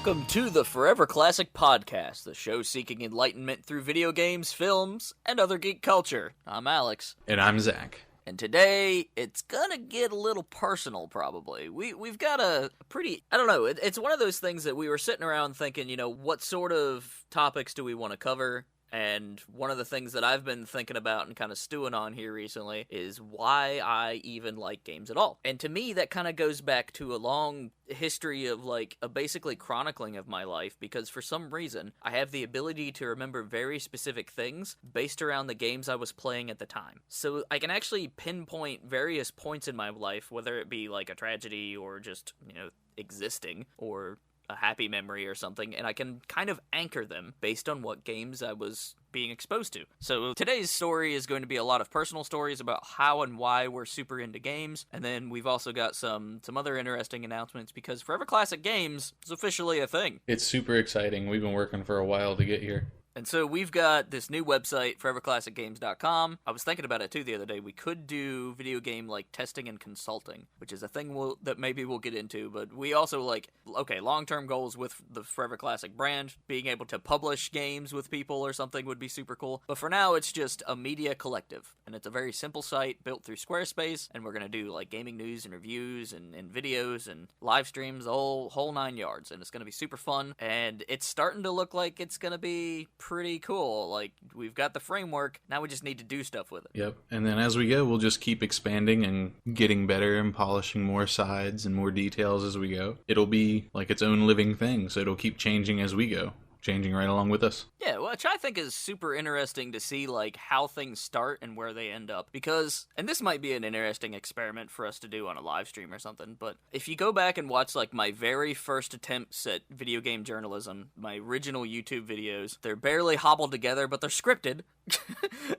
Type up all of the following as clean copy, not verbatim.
Welcome to the Forever Classic Podcast, the show seeking enlightenment through video games, films, and other geek culture. I'm Alex. And I'm Zach. And today, it's gonna get a little personal, probably. We've got a pretty, I don't know, it's one of those things that we were sitting around thinking, what sort of topics do we want to cover? And one of the things that I've been thinking about and kind of stewing on here recently is why I even like games at all. And to me, that kind of goes back to a long history of a basically chronicling of my life, because for some reason, I have the ability to remember very specific things based around the games I was playing at the time. So I can actually pinpoint various points in my life, whether it be like a tragedy or just, existing, or a happy memory or something, and I can kind of anchor them based on what games I was being exposed to. So today's story is going to be a lot of personal stories about how and why we're super into games, and then we've also got some other interesting announcements, because Forever Classic Games is officially a thing. It's super exciting. We've been working for a while to get here. And so we've got this new website, foreverclassicgames.com. I was thinking about it too the other day. We could do video game testing and consulting, which is a thing that maybe we'll get into. But we also long-term goals with the Forever Classic brand. Being able to publish games with people or something would be super cool. But for now, it's just a media collective. And it's a very simple site built through Squarespace. And we're going to do gaming news and reviews and videos and live streams, the whole 9 yards. And it's going to be super fun. And it's starting to look like it's going to be pretty cool. We've got the framework, now we just need to do stuff with it. Yep, and then as we go, we'll just keep expanding and getting better and polishing more sides and more details as we go. It'll be like its own living thing, so it'll keep changing as we go. Changing right along with us. Yeah, which I think is super interesting to see, how things start and where they end up. Because, and this might be an interesting experiment for us to do on a live stream or something, but if you go back and watch, my very first attempts at video game journalism, my original YouTube videos, they're barely hobbled together, but they're scripted.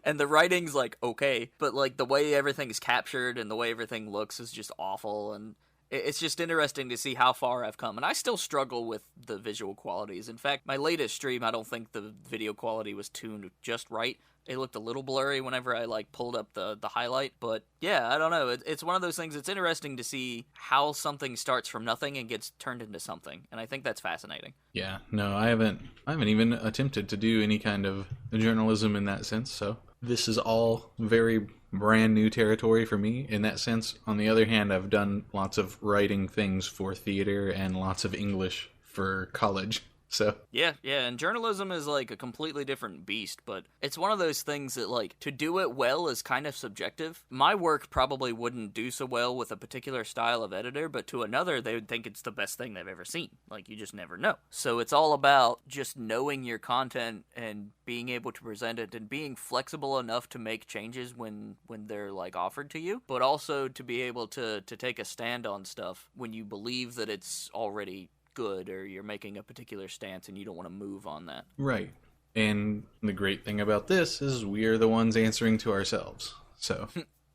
And the writing's, okay, but, the way everything's captured and the way everything looks is just awful, and it's just interesting to see how far I've come. And I still struggle with the visual qualities. In fact, my latest stream, I don't think the video quality was tuned just right. It looked a little blurry whenever I pulled up the highlight. But yeah, I don't know. It's one of those things. It's interesting to see how something starts from nothing and gets turned into something. And I think that's fascinating. Yeah, no, I haven't even attempted to do any kind of journalism in that sense. So this is all very brand new territory for me in that sense. On the other hand, I've done lots of writing things for theater and lots of English for college. So yeah, and journalism is a completely different beast, but it's one of those things that to do it well is kind of subjective. My work probably wouldn't do so well with a particular style of editor, but to another they would think it's the best thing they've ever seen. You just never know. So it's all about just knowing your content and being able to present it and being flexible enough to make changes when they're offered to you, but also to be able to take a stand on stuff when you believe that it's already good, or you're making a particular stance and you don't want to move on that. Right. And the great thing about this is we are the ones answering to ourselves. So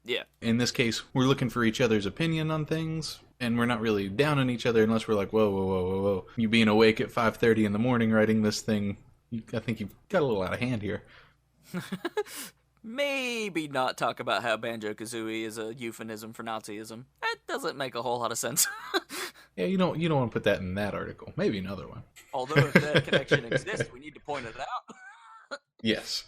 yeah. In this case, we're looking for each other's opinion on things, and we're not really down on each other unless we're whoa. You being awake at 5:30 in the morning writing this thing, I think you've got a little out of hand here. Maybe not talk about how Banjo-Kazooie is a euphemism for Nazism. That doesn't make a whole lot of sense. Yeah, you don't want to put that in that article. Maybe another one. Although if that connection exists, we need to point it out. Yes.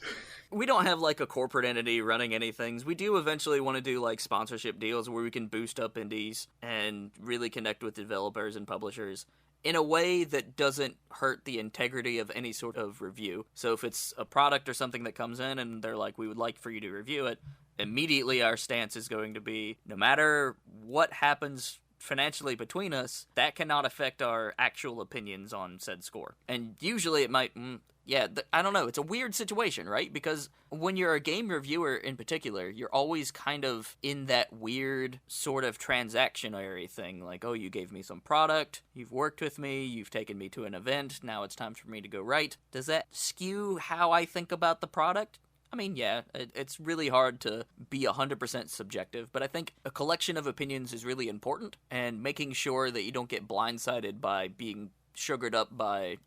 We don't have a corporate entity running any things. We do eventually want to do sponsorship deals where we can boost up indies and really connect with developers and publishers in a way that doesn't hurt the integrity of any sort of review. So if it's a product or something that comes in and they're we would like for you to review it, immediately our stance is going to be, no matter what happens financially between us, that cannot affect our actual opinions on said score. And usually it might, I don't know, it's a weird situation, right? Because when you're a game reviewer in particular, you're always kind of in that weird sort of transactionary thing, oh, you gave me some product, you've worked with me, you've taken me to an event, now it's time for me to go write. Does that skew how I think about the product? I mean, yeah, it's really hard to be 100% subjective, but I think a collection of opinions is really important, and making sure that you don't get blindsided by being sugared up by,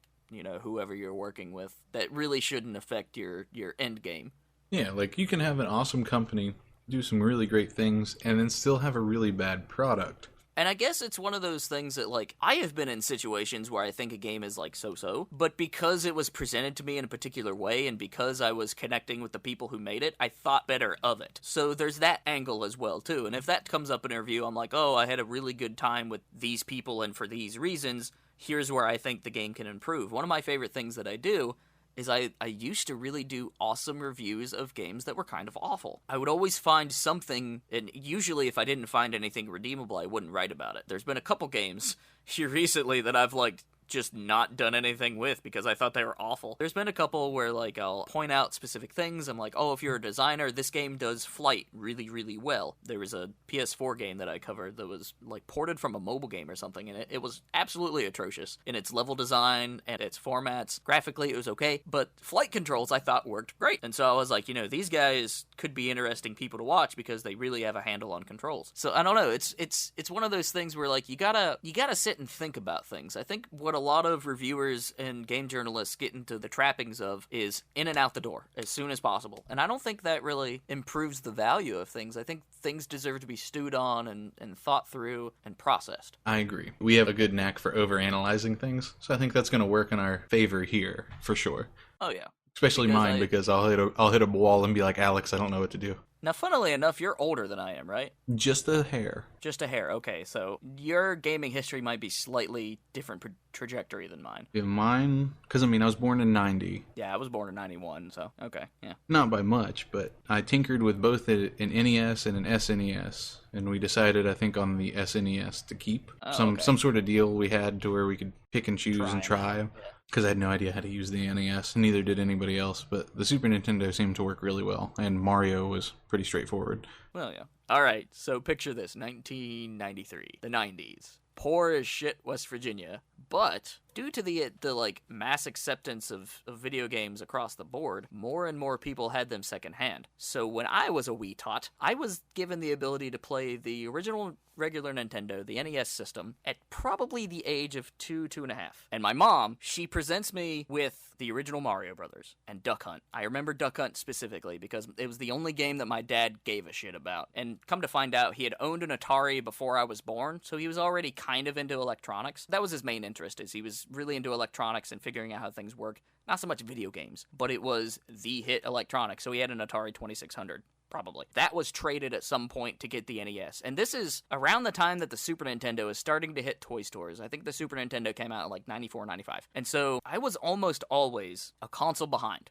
whoever you're working with, that really shouldn't affect your end game. Yeah, you can have an awesome company, do some really great things, and then still have a really bad product. And I guess it's one of those things that, like, I have been in situations where I think a game is, like, so-so, but because it was presented to me in a particular way, and because I was connecting with the people who made it, I thought better of it. So there's that angle as well, too. And if that comes up in a review, I'm like, oh, I had a really good time with these people, and for these reasons, here's where I think the game can improve. One of my favorite things that I do is I used to really do awesome reviews of games that were kind of awful. I would always find something, and usually if I didn't find anything redeemable, I wouldn't write about it. There's been a couple games here recently that I've, like, just not done anything with because I thought they were awful. There's been a couple where, like, I'll point out specific things. I'm like, oh, if you're a designer, this game does flight really, really well. There was a PS4 game that I covered that was, like, ported from a mobile game or something, and it was absolutely atrocious in its level design and its formats. Graphically, it was okay, but flight controls I thought worked great. And so I was like, these guys could be interesting people to watch because they really have a handle on controls. So I don't know, it's one of those things where, like, you gotta sit and think about things. I think what a lot of reviewers and game journalists get into the trappings of is in and out the door as soon as possible. And I don't think that really improves the value of things. I think things deserve to be stewed on and thought through and processed. I agree. We have a good knack for overanalyzing things, so I think that's going to work in our favor here, for sure. Oh, yeah. Especially mine, because I'll hit a wall and be like, Alex, I don't know what to do. Now, funnily enough, you're older than I am, right? Just a hair. Just a hair, okay. So your gaming history might be slightly different trajectory than mine. Yeah, mine, because I was born in 90. Yeah, I was born in 91, so okay, yeah. Not by much, but I tinkered with both an NES and an SNES, and we decided, I think, on the SNES to keep some sort of deal we had to where we could pick and choose and try. Because I had no idea how to use the NES, and neither did anybody else, but the Super Nintendo seemed to work really well, and Mario was pretty straightforward. Well, yeah. Alright, so picture this, 1993, the 90s. Poor as shit West Virginia, but due to the like mass acceptance of video games across the board, more and more people had them secondhand. So when I was a wee tot, I was given the ability to play the original regular Nintendo, the NES system, at probably the age of 2.5. And my mom, she presents me with the original Mario Brothers and Duck Hunt. I remember Duck Hunt specifically because it was the only game that my dad gave a shit about. And come to find out, he had owned an Atari before I was born, so he was already kind of into electronics. That was his main interest, is he was really into electronics and figuring out how things work. Not so much video games, but it was the hit electronics, so he had an Atari 2600. Probably. That was traded at some point to get the NES. And this is around the time that the Super Nintendo is starting to hit toy stores. I think the Super Nintendo came out in like 94, 95. And so I was almost always a console behind.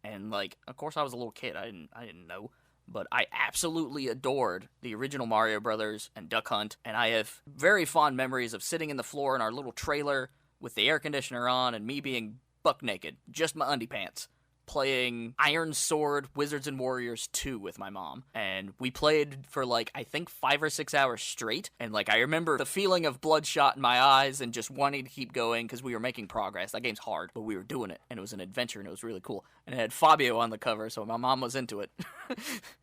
And like, of course I was a little kid. I didn't know. But I absolutely adored the original Mario Brothers and Duck Hunt. And I have very fond memories of sitting in the floor in our little trailer with the air conditioner on and me being buck naked, just my undie pants, playing Iron Sword Wizards and Warriors 2 with my mom. And we played for like, I think 5 or 6 hours straight. And like, I remember the feeling of bloodshot in my eyes and just wanting to keep going because we were making progress. That game's hard, but we were doing it. And it was an adventure and it was really cool. And it had Fabio on the cover, so my mom was into it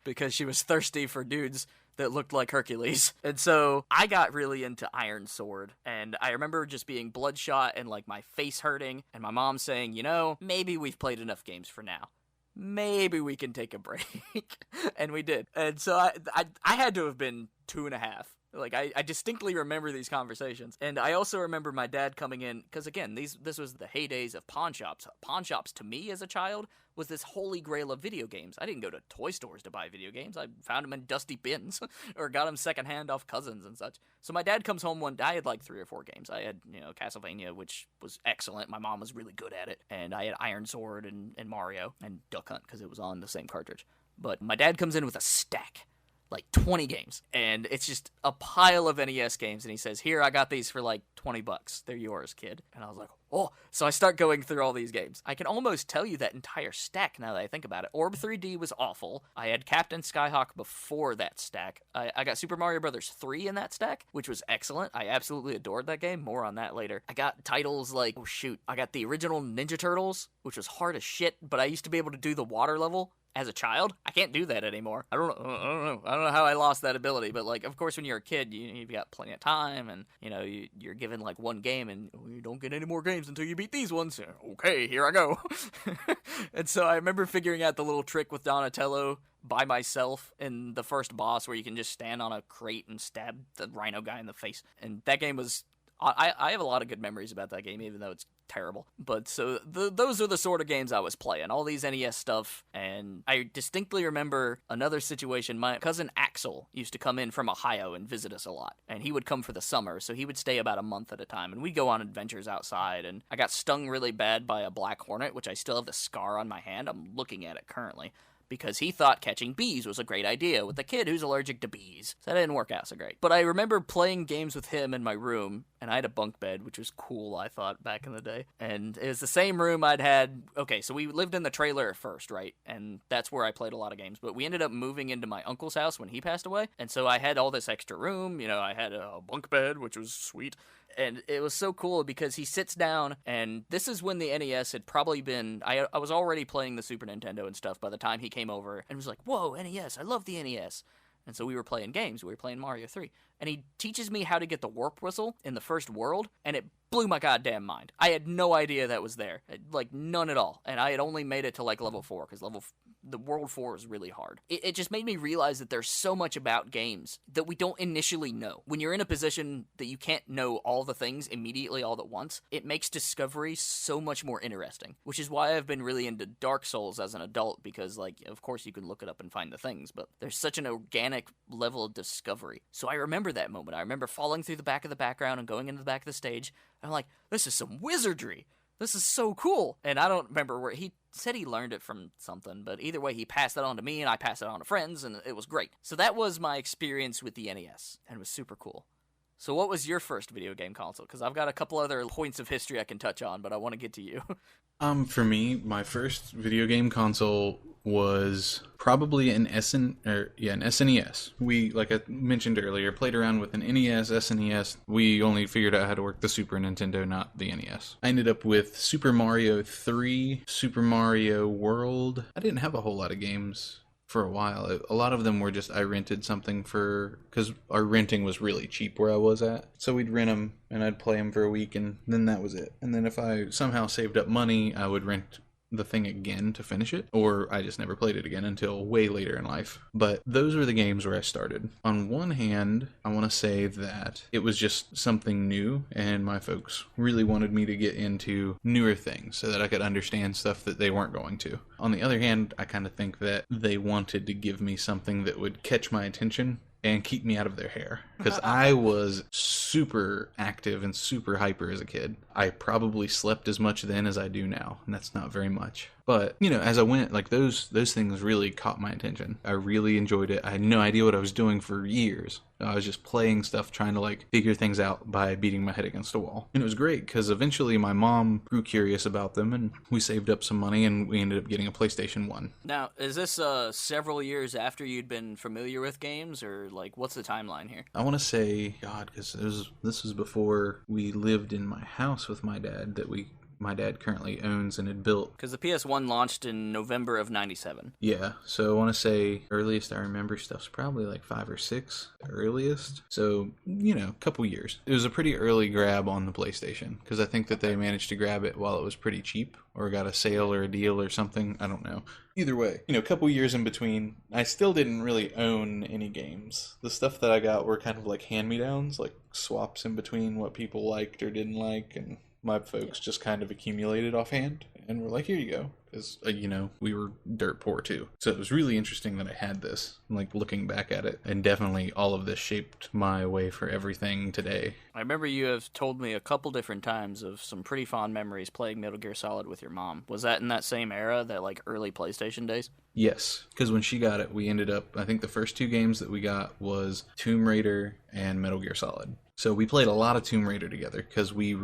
because she was thirsty for dudes that looked like Hercules. And so I got really into Iron Sword, and I remember just being bloodshot and like my face hurting, and my mom saying, maybe we've played enough games for now. Maybe we can take a break. And we did. And so I had to have been 2.5. Like, I distinctly remember these conversations. And I also remember my dad coming in, because again, this was the heydays of pawn shops. Pawn shops, to me as a child, was this holy grail of video games. I didn't go to toy stores to buy video games. I found them in dusty bins, or got them secondhand off cousins and such. So my dad comes home one day, I had like 3 or 4 games. I had, Castlevania, which was excellent. My mom was really good at it. And I had Iron Sword and Mario, and Duck Hunt, because it was on the same cartridge. But my dad comes in with a stack. Like 20 games, and it's just a pile of NES games, and he says, here, I got these for like $20. They're yours, kid. And I was like, oh. So I start going through all these games. I can almost tell you that entire stack now that I think about it. Orb 3D was awful. I had Captain Skyhawk before that stack. I got Super Mario Bros. 3 in that stack, which was excellent. I absolutely adored that game. More on that later. I got titles like, I got the original Ninja Turtles, which was hard as shit, but I used to be able to do the water level as a child. I can't do that anymore. I don't know how I lost that ability, but like, of course, when you're a kid, you've got plenty of time, and you're given like one game, and you don't get any more games until you beat these ones. Okay, here I go. And so I remember figuring out the little trick with Donatello by myself in the first boss where you can just stand on a crate and stab the rhino guy in the face. And that game was... I have a lot of good memories about that game, even though it's terrible. But so those are the sort of games I was playing, all these NES stuff. And I distinctly remember another situation. My cousin Axel used to come in from Ohio and visit us a lot, and he would come for the summer, so he would stay about a month at a time, and we'd go on adventures outside. And I got stung really bad by a black hornet, which I still have the scar on my hand. I'm looking at it currently, because he thought catching bees was a great idea with a kid who's allergic to bees. So that didn't work out so great. But I remember playing games with him in my room, and I had a bunk bed, which was cool, I thought, back in the day. And it was the same room I'd had... Okay, so we lived in the trailer at first, right? And that's where I played a lot of games. But we ended up moving into my uncle's house when he passed away. And so I had all this extra room. You know, I had a bunk bed, which was sweet. And it was so cool because he sits down, and this is when the NES had probably been... I was already playing the Super Nintendo and stuff by the time he came over, and was like, whoa, NES, I love the NES. And so we were playing games. We were playing Mario 3. And he teaches me how to get the warp whistle in the first world, and it blew my goddamn mind. I had no idea that was there. Like, none at all. And I had only made it to, like, level 4, because the World 4 is really hard. It just made me realize that there's so much about games that we don't initially know. When you're in a position that you can't know all the things immediately all at once, it makes discovery so much more interesting, which is why I've been really into Dark Souls as an adult, because, like, of course you can look it up and find the things, but there's such an organic level of discovery. So I remember that moment. I remember falling through the back of the background and going into the back of the stage. I'm like, this is some wizardry. This is so cool. And I don't remember where he said he learned it from something, but either way, he passed it on to me, and I passed it on to friends, and it was great. So that was my experience with the NES, and it was super cool. So what was your first video game console? Because I've got a couple other points of history I can touch on, but I want to get to you. For me, my first video game console was probably an SNES. We, like I mentioned earlier, played around with an NES, SNES. We only figured out how to work the Super Nintendo, not the NES. I ended up with Super Mario 3, Super Mario World. I didn't have a whole lot of games for a while. A lot of them were just I rented something because our renting was really cheap where I was at. So we'd rent them and I'd play them for a week, and then that was it. And then if I somehow saved up money, I would rent the thing again to finish it, or I just never played it again until way later in life. But those were the games where I started. On one hand, I want to say that it was just something new, and my folks really wanted me to get into newer things so that I could understand stuff that they weren't going to. On the other hand, I kind of think that they wanted to give me something that would catch my attention and keep me out of their hair, because I was super active and super hyper as a kid. I probably slept as much then as I do now, and that's not very much. But, you know, as I went, like, those things really caught my attention. I really enjoyed it. I had no idea what I was doing for years. I was just playing stuff, trying to, like, figure things out by beating my head against a wall. And it was great, because eventually my mom grew curious about them, and we saved up some money, and we ended up getting a PlayStation 1. Now, is this several years after you'd been familiar with games, or, like, what's the timeline here? I want to say, God, because this was before we lived in my house with my dad my dad currently owns and had built. Because the PS1 launched in November of 97. Yeah, so I want to say earliest I remember stuff's probably like 5 or 6 earliest. So, you know, a couple years. It was a pretty early grab on the PlayStation, because I think that they managed to grab it while it was pretty cheap, or got a sale or a deal or something. I don't know. Either way, you know, a couple years in between, I still didn't really own any games. The stuff that I got were kind of like hand-me-downs, like swaps in between what people liked or didn't like, and my folks just kind of accumulated offhand, and were like, here you go. Because, you know, we were dirt poor too. So it was really interesting that I had this, like, looking back at it. And definitely all of this shaped my way for everything today. I remember you have told me a couple different times of some pretty fond memories playing Metal Gear Solid with your mom. Was that in that same era, that, like, early PlayStation days? Yes, because when she got it, we ended up, I think the first 2 games that we got was Tomb Raider and Metal Gear Solid. So we played a lot of Tomb Raider together, because we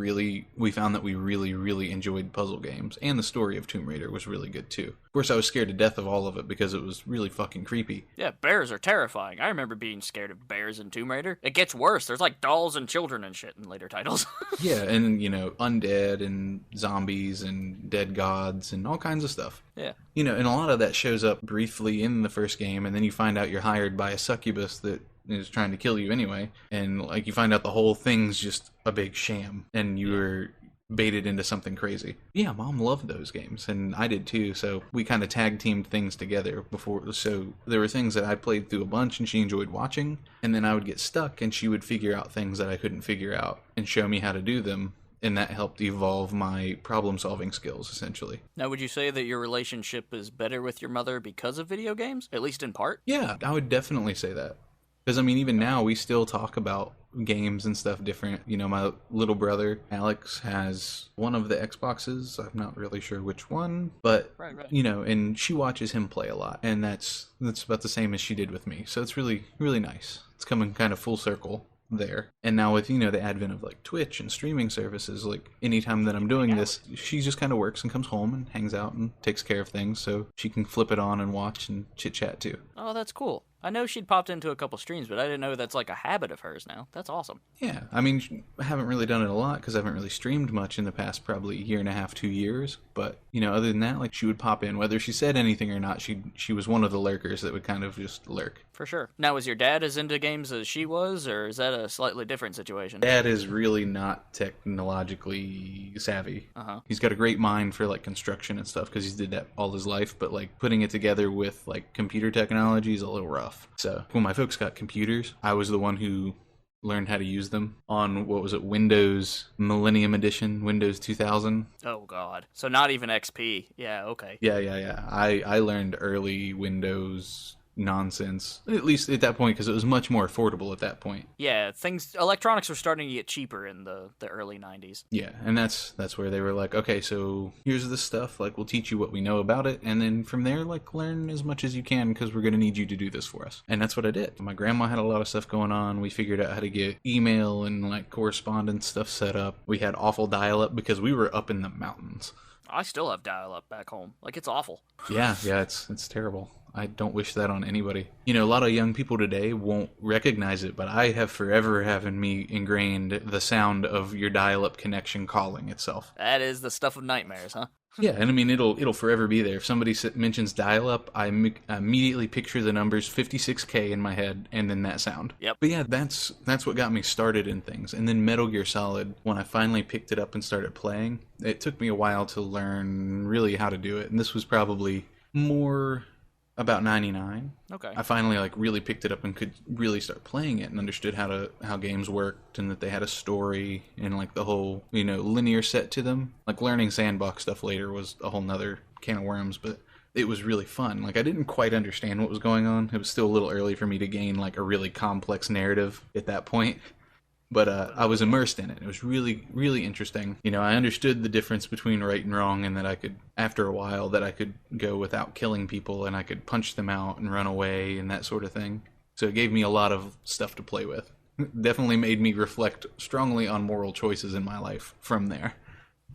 found that we really, really enjoyed puzzle games, and the story of Tomb Raider was really good too. Of course, I was scared to death of all of it because it was really fucking creepy. Yeah, bears are terrifying. I remember being scared of bears in Tomb Raider. It gets worse. There's like dolls and children and shit in later titles. Yeah, and, you know, undead and zombies and dead gods and all kinds of stuff. Yeah. You know, and a lot of that shows up briefly in the first game, and then you find out you're hired by a succubus that is trying to kill you anyway, and, like, you find out the whole thing's just a big sham, and you're baited into something crazy. Yeah, Mom loved those games, and I did too, so we kind of tag teamed things together before. So there were things that I played through a bunch and she enjoyed watching, and then I would get stuck and she would figure out things that I couldn't figure out and show me how to do them. And that helped evolve my problem-solving skills, essentially. Now, would you say that your relationship is better with your mother because of video games, at least in part? Yeah, I would definitely say that. Because, I mean, even now, we still talk about games and stuff different. You know, my little brother, Alex, has one of the Xboxes. I'm not really sure which one. But, Right. you know, and she watches him play a lot. And that's about the same as she did with me. So it's really, really nice. It's coming kind of full circle there. And now with, you know, the advent of like Twitch and streaming services, like anytime that I'm doing this, she just kind of works and comes home and hangs out and takes care of things so she can flip it on and watch and chit chat too. Oh, that's cool. I know she'd popped into a couple streams, but I didn't know that's like a habit of hers now. That's awesome. Yeah, I mean, I haven't really done it a lot because I haven't really streamed much in the past probably year and a half, 2 years. But, you know, other than that, like, she would pop in. Whether she said anything or not, she was one of the lurkers that would kind of just lurk. For sure. Now, was your dad as into games as she was, or is that a slightly different situation? Dad is really not technologically savvy. Uh-huh. He's got a great mind for, like, construction and stuff because he's did that all his life. But, like, putting it together with, like, computer technology is a little rough. So when my folks got computers, I was the one who learned how to use them on, what was it, Windows Millennium Edition, Windows 2000. Oh, God. So not even XP. Yeah, okay. Yeah. I learned early Windows nonsense, at least at that point, because it was much more affordable at that point. Yeah, electronics were starting to get cheaper in the early 90s. Yeah, and that's where they were like, okay, so here's this stuff, like, we'll teach you what we know about it, and then from there, like, learn as much as you can, because we're going to need you to do this for us. And that's what I did. My grandma had a lot of stuff going on. We figured out how to get email and, like, correspondence stuff set up. We had awful dial-up because we were up in the mountains. I still have dial-up back home. Like, it's awful. Yeah, it's terrible. I don't wish that on anybody. You know, a lot of young people today won't recognize it, but I have forever having me ingrained the sound of your dial-up connection calling itself. That is the stuff of nightmares, huh? Yeah, and I mean, it'll forever be there. If somebody mentions dial-up, I immediately picture the numbers 56K in my head, and then that sound. Yep. But yeah, that's what got me started in things. And then Metal Gear Solid, when I finally picked it up and started playing, it took me a while to learn really how to do it. And this was probably more about 99. Okay. I finally like really picked it up and could really start playing it and understood how games worked and that they had a story and like the whole, you know, linear set to them. Like learning sandbox stuff later was a whole nother can of worms, but it was really fun. Like I didn't quite understand what was going on. It was still a little early for me to gain like a really complex narrative at that point. But I was immersed in it. It was really, really interesting. You know, I understood the difference between right and wrong, and that I could, after a while, that I could go without killing people, and I could punch them out and run away and that sort of thing. So it gave me a lot of stuff to play with. Definitely made me reflect strongly on moral choices in my life from there.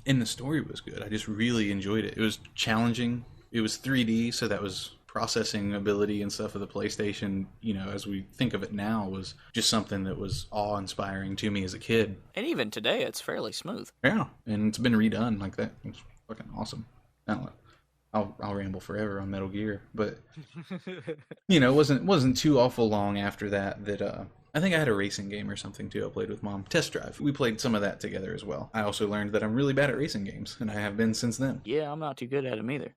And the story was good. I just really enjoyed it. It was challenging. It was 3D, so that was processing ability and stuff of the PlayStation, you know, as we think of it now, was just something that was awe-inspiring to me as a kid. And even today, it's fairly smooth. Yeah, and it's been redone like that. It's fucking awesome. I'll ramble forever on Metal Gear, but you know, it wasn't too awful long after that I think I had a racing game or something too I played with Mom. Test Drive. We played some of that together as well. I also learned that I'm really bad at racing games, and I have been since then. Yeah, I'm not too good at them either.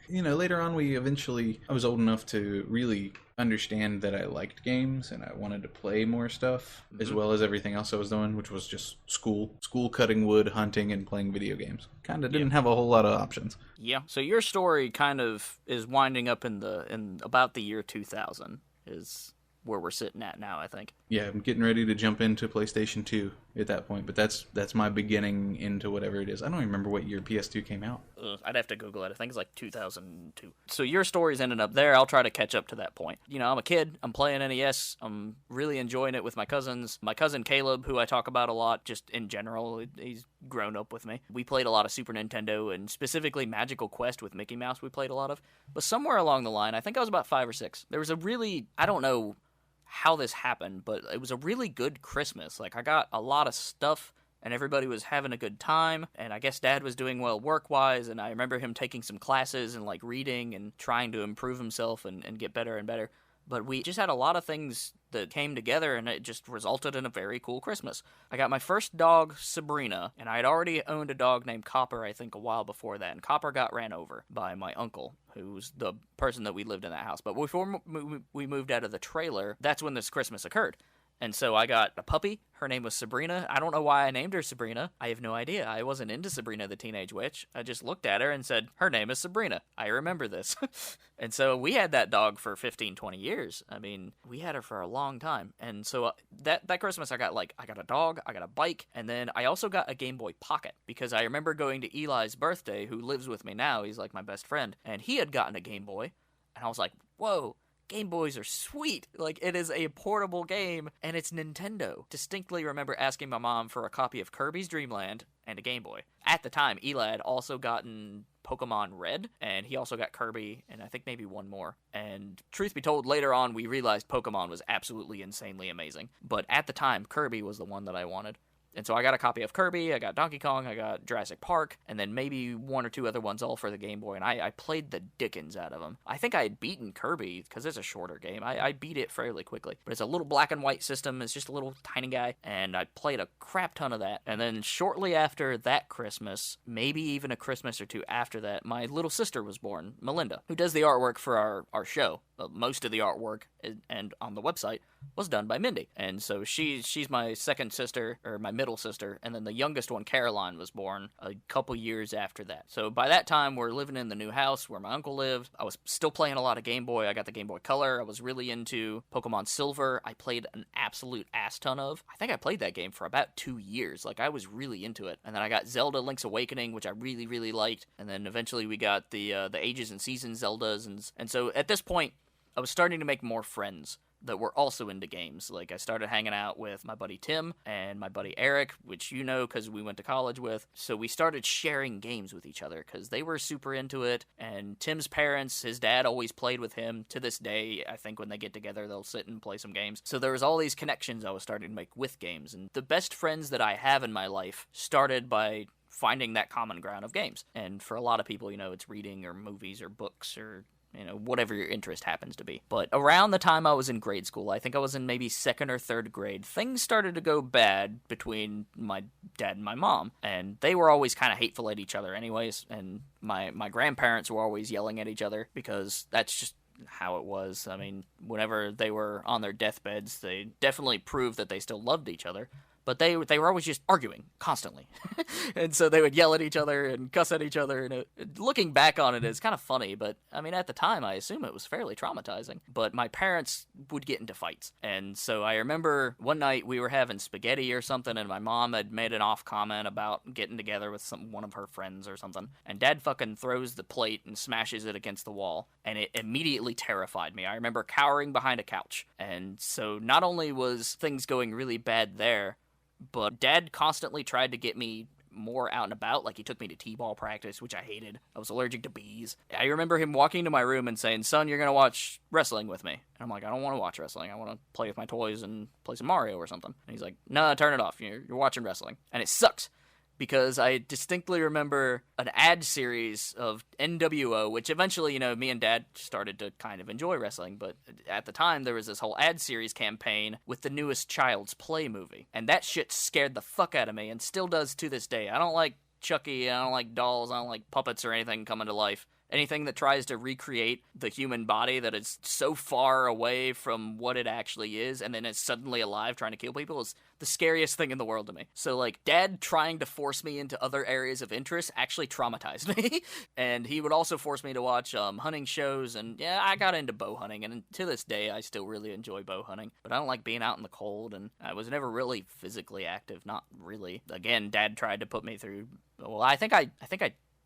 You know, later on I was old enough to really understand that I liked games and I wanted to play more stuff, as well as everything else I was doing, which was just school, cutting wood, hunting, and playing video games. Kind of didn't have a whole lot of options. Yeah. So your story kind of is winding up in about the year 2000 is where we're sitting at now, I think. Yeah, I'm getting ready to jump into PlayStation 2 at that point, but that's my beginning into whatever it is. I don't even remember what year PS2 came out. I'd have to Google it. I think it's like 2002. So your story's ended up there. I'll try to catch up to that point. You know, I'm a kid. I'm playing NES. I'm really enjoying it with my cousins. My cousin Caleb, who I talk about a lot, just in general, he's grown up with me. We played a lot of Super Nintendo, and specifically Magical Quest with Mickey Mouse we played a lot of. But somewhere along the line, I think I was about 5 or 6, there was a really, I don't know how this happened, but it was a really good Christmas. Like, I got a lot of stuff, and everybody was having a good time, and I guess Dad was doing well work-wise, and I remember him taking some classes and, like, reading and trying to improve himself and get better and better. But we just had a lot of things that came together, and it just resulted in a very cool Christmas. I got my first dog, Sabrina, and I had already owned a dog named Copper, I think, a while before that. And Copper got ran over by my uncle, who's the person that we lived in that house. But before we moved out of the trailer, that's when this Christmas occurred. And so I got a puppy. Her name was Sabrina. I don't know why I named her Sabrina. I have no idea. I wasn't into Sabrina the Teenage Witch. I just looked at her and said, her name is Sabrina. I remember this. And so we had that dog for 15, 20 years. I mean, we had her for a long time. And so that Christmas I got a dog, I got a bike, and then I also got a Game Boy Pocket, because I remember going to Eli's birthday, who lives with me now. He's like my best friend. And he had gotten a Game Boy. And I was like, whoa. Game Boys are sweet. Like, it is a portable game, and it's Nintendo. Distinctly remember asking my mom for a copy of Kirby's Dream Land and a Game Boy. At the time, Eli had also gotten Pokemon Red, and he also got Kirby, and I think maybe one more. And truth be told, later on, we realized Pokemon was absolutely insanely amazing. But at the time, Kirby was the one that I wanted. And so I got a copy of Kirby, I got Donkey Kong, I got Jurassic Park, and then maybe one or two other ones all for the Game Boy, and I played the dickens out of them. I think I had beaten Kirby, because it's a shorter game. I beat it fairly quickly. But it's a little black and white system, it's just a little tiny guy, and I played a crap ton of that. And then shortly after that Christmas, maybe even a Christmas or two after that, my little sister was born, Melinda, who does the artwork for our show. Most of the artwork and on the website was done by Mindy. And so she's my second sister, or my middle sister, and then the youngest one, Caroline, was born a couple years after that. So by that time, we're living in the new house where my uncle lived. I was still playing a lot of Game Boy. I got the Game Boy Color. I was really into Pokemon Silver. I played an absolute ass ton of. I think I played that game for about 2 years. Like, I was really into it. And then I got Zelda Link's Awakening, which I really, really liked. And then eventually we got the Ages and Seasons Zeldas. And so at this point, I was starting to make more friends that were also into games. Like, I started hanging out with my buddy Tim and my buddy Eric, which you know because we went to college with. So we started sharing games with each other because they were super into it. And Tim's parents, his dad always played with him. To this day, I think when they get together, they'll sit and play some games. So there was all these connections I was starting to make with games. And the best friends that I have in my life started by finding that common ground of games. And for a lot of people, you know, it's reading or movies or books or whatever your interest happens to be. But around the time I was in grade school, I think I was in maybe second or third grade, things started to go bad between my dad and my mom. And they were always kind of hateful at each other anyways. And my grandparents were always yelling at each other because that's just how it was. I mean, whenever they were on their deathbeds, they definitely proved that they still loved each other. But they were always just arguing constantly. And so they would yell at each other and cuss at each other. And looking back on it, it's kind of funny. But, I mean, at the time, I assume it was fairly traumatizing. But my parents would get into fights. And so I remember one night we were having spaghetti or something, and my mom had made an off comment about getting together with one of her friends or something. And Dad fucking throws the plate and smashes it against the wall. And it immediately terrified me. I remember cowering behind a couch. And so not only was things going really bad there, but Dad constantly tried to get me more out and about. Like, he took me to t-ball practice, which I hated. I was allergic to bees. I remember him walking to my room and saying, "Son, you're going to watch wrestling with me." And I'm like, "I don't want to watch wrestling. I want to play with my toys and play some Mario or something." And he's like, "No, turn it off. You're watching wrestling." And it sucks, because I distinctly remember an ad series of NWO, which eventually, me and Dad started to kind of enjoy wrestling, but at the time, there was this whole ad series campaign with the newest Child's Play movie, and that shit scared the fuck out of me, and still does to this day. I don't like Chucky, I don't like dolls, I don't like puppets or anything coming to life. Anything that tries to recreate the human body that is so far away from what it actually is, and then it's suddenly alive trying to kill people, is the scariest thing in the world to me. So, like, Dad trying to force me into other areas of interest actually traumatized me. And he would also force me to watch hunting shows, and yeah, I got into bow hunting, and to this day, I still really enjoy bow hunting. But I don't like being out in the cold, and I was never really physically active, not really. Again, Dad tried to put me through, well, I think I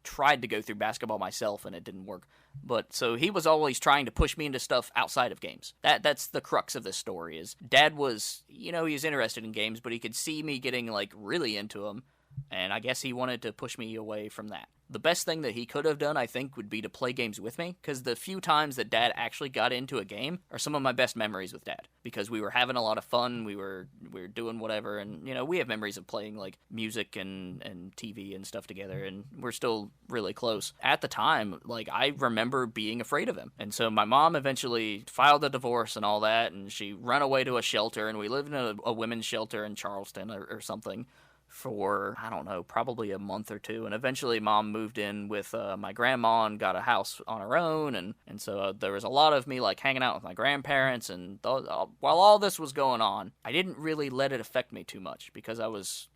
tried to go through basketball myself, and it didn't work. But so he was always trying to push me into stuff outside of games. That's the crux of this story. Is Dad was, he was interested in games, but he could see me getting like really into them, and I guess he wanted to push me away from that. The best thing that he could have done, I think, would be to play games with me, because the few times that Dad actually got into a game are some of my best memories with Dad, because we were having a lot of fun, we were doing whatever, and, you know, we have memories of playing, like, music and TV and stuff together, and we're still really close. At the time, like, I remember being afraid of him, and so my mom eventually filed a divorce and all that, and she ran away to a shelter, and we lived in a women's shelter in Charleston or something for, I don't know, probably a month or two. And eventually Mom moved in with my grandma and got a house on her own. And so there was a lot of me, like, hanging out with my grandparents. And while all this was going on, I didn't really let it affect me too much, because I was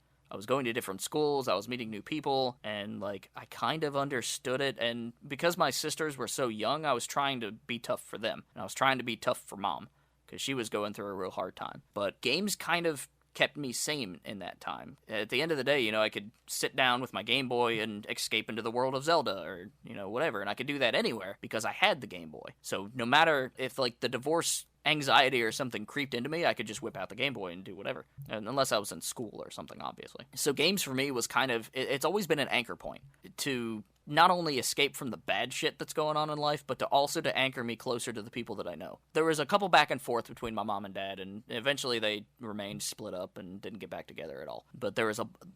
going to different schools, I was meeting new people, and, like, I kind of understood it. And because my sisters were so young, I was trying to be tough for them. And I was trying to be tough for Mom, because she was going through a real hard time. But games kind of kept me sane in that time. At the end of the day, you know, I could sit down with my Game Boy and escape into the world of Zelda or, you know, whatever, and I could do that anywhere because I had the Game Boy. So no matter if, like, the divorce anxiety or something creeped into me, I could just whip out the Game Boy and do whatever, and unless I was in school or something, obviously. So games for me was kind of, it's always been an anchor point to not only escape from the bad shit that's going on in life, but to also to anchor me closer to the people that I know. There was a couple back and forth between my mom and dad, and eventually they remained split up and didn't get back together at all. But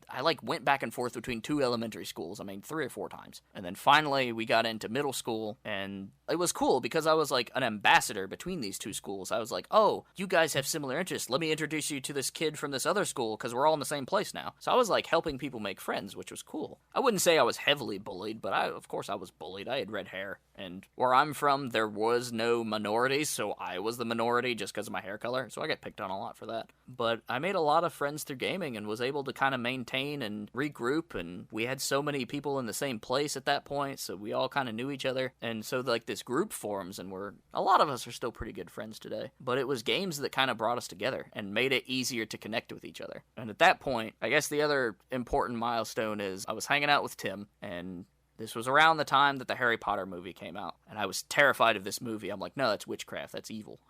I went back and forth between 2 elementary schools, 3 or 4 times. And then finally we got into middle school, and it was cool because I was like an ambassador between these 2 schools. I was like, oh, you guys have similar interests. Let me introduce you to this kid from this other school because we're all in the same place now. So I was like helping people make friends, which was cool. I wouldn't say I was heavily bullied, but of course I was bullied. I had red hair, and where I'm from, there was no minorities, so I was the minority just because of my hair color, so I got picked on a lot for that. But I made a lot of friends through gaming and was able to kind of maintain and regroup, and we had so many people in the same place at that point, so we all kind of knew each other, and so like this group forms, and a lot of us are still pretty good friends today. But it was games that kind of brought us together and made it easier to connect with each other. And at that point, I guess the other important milestone is I was hanging out with Tim, and this was around the time that the Harry Potter movie came out, and I was terrified of this movie. I'm like, no, that's witchcraft. That's evil.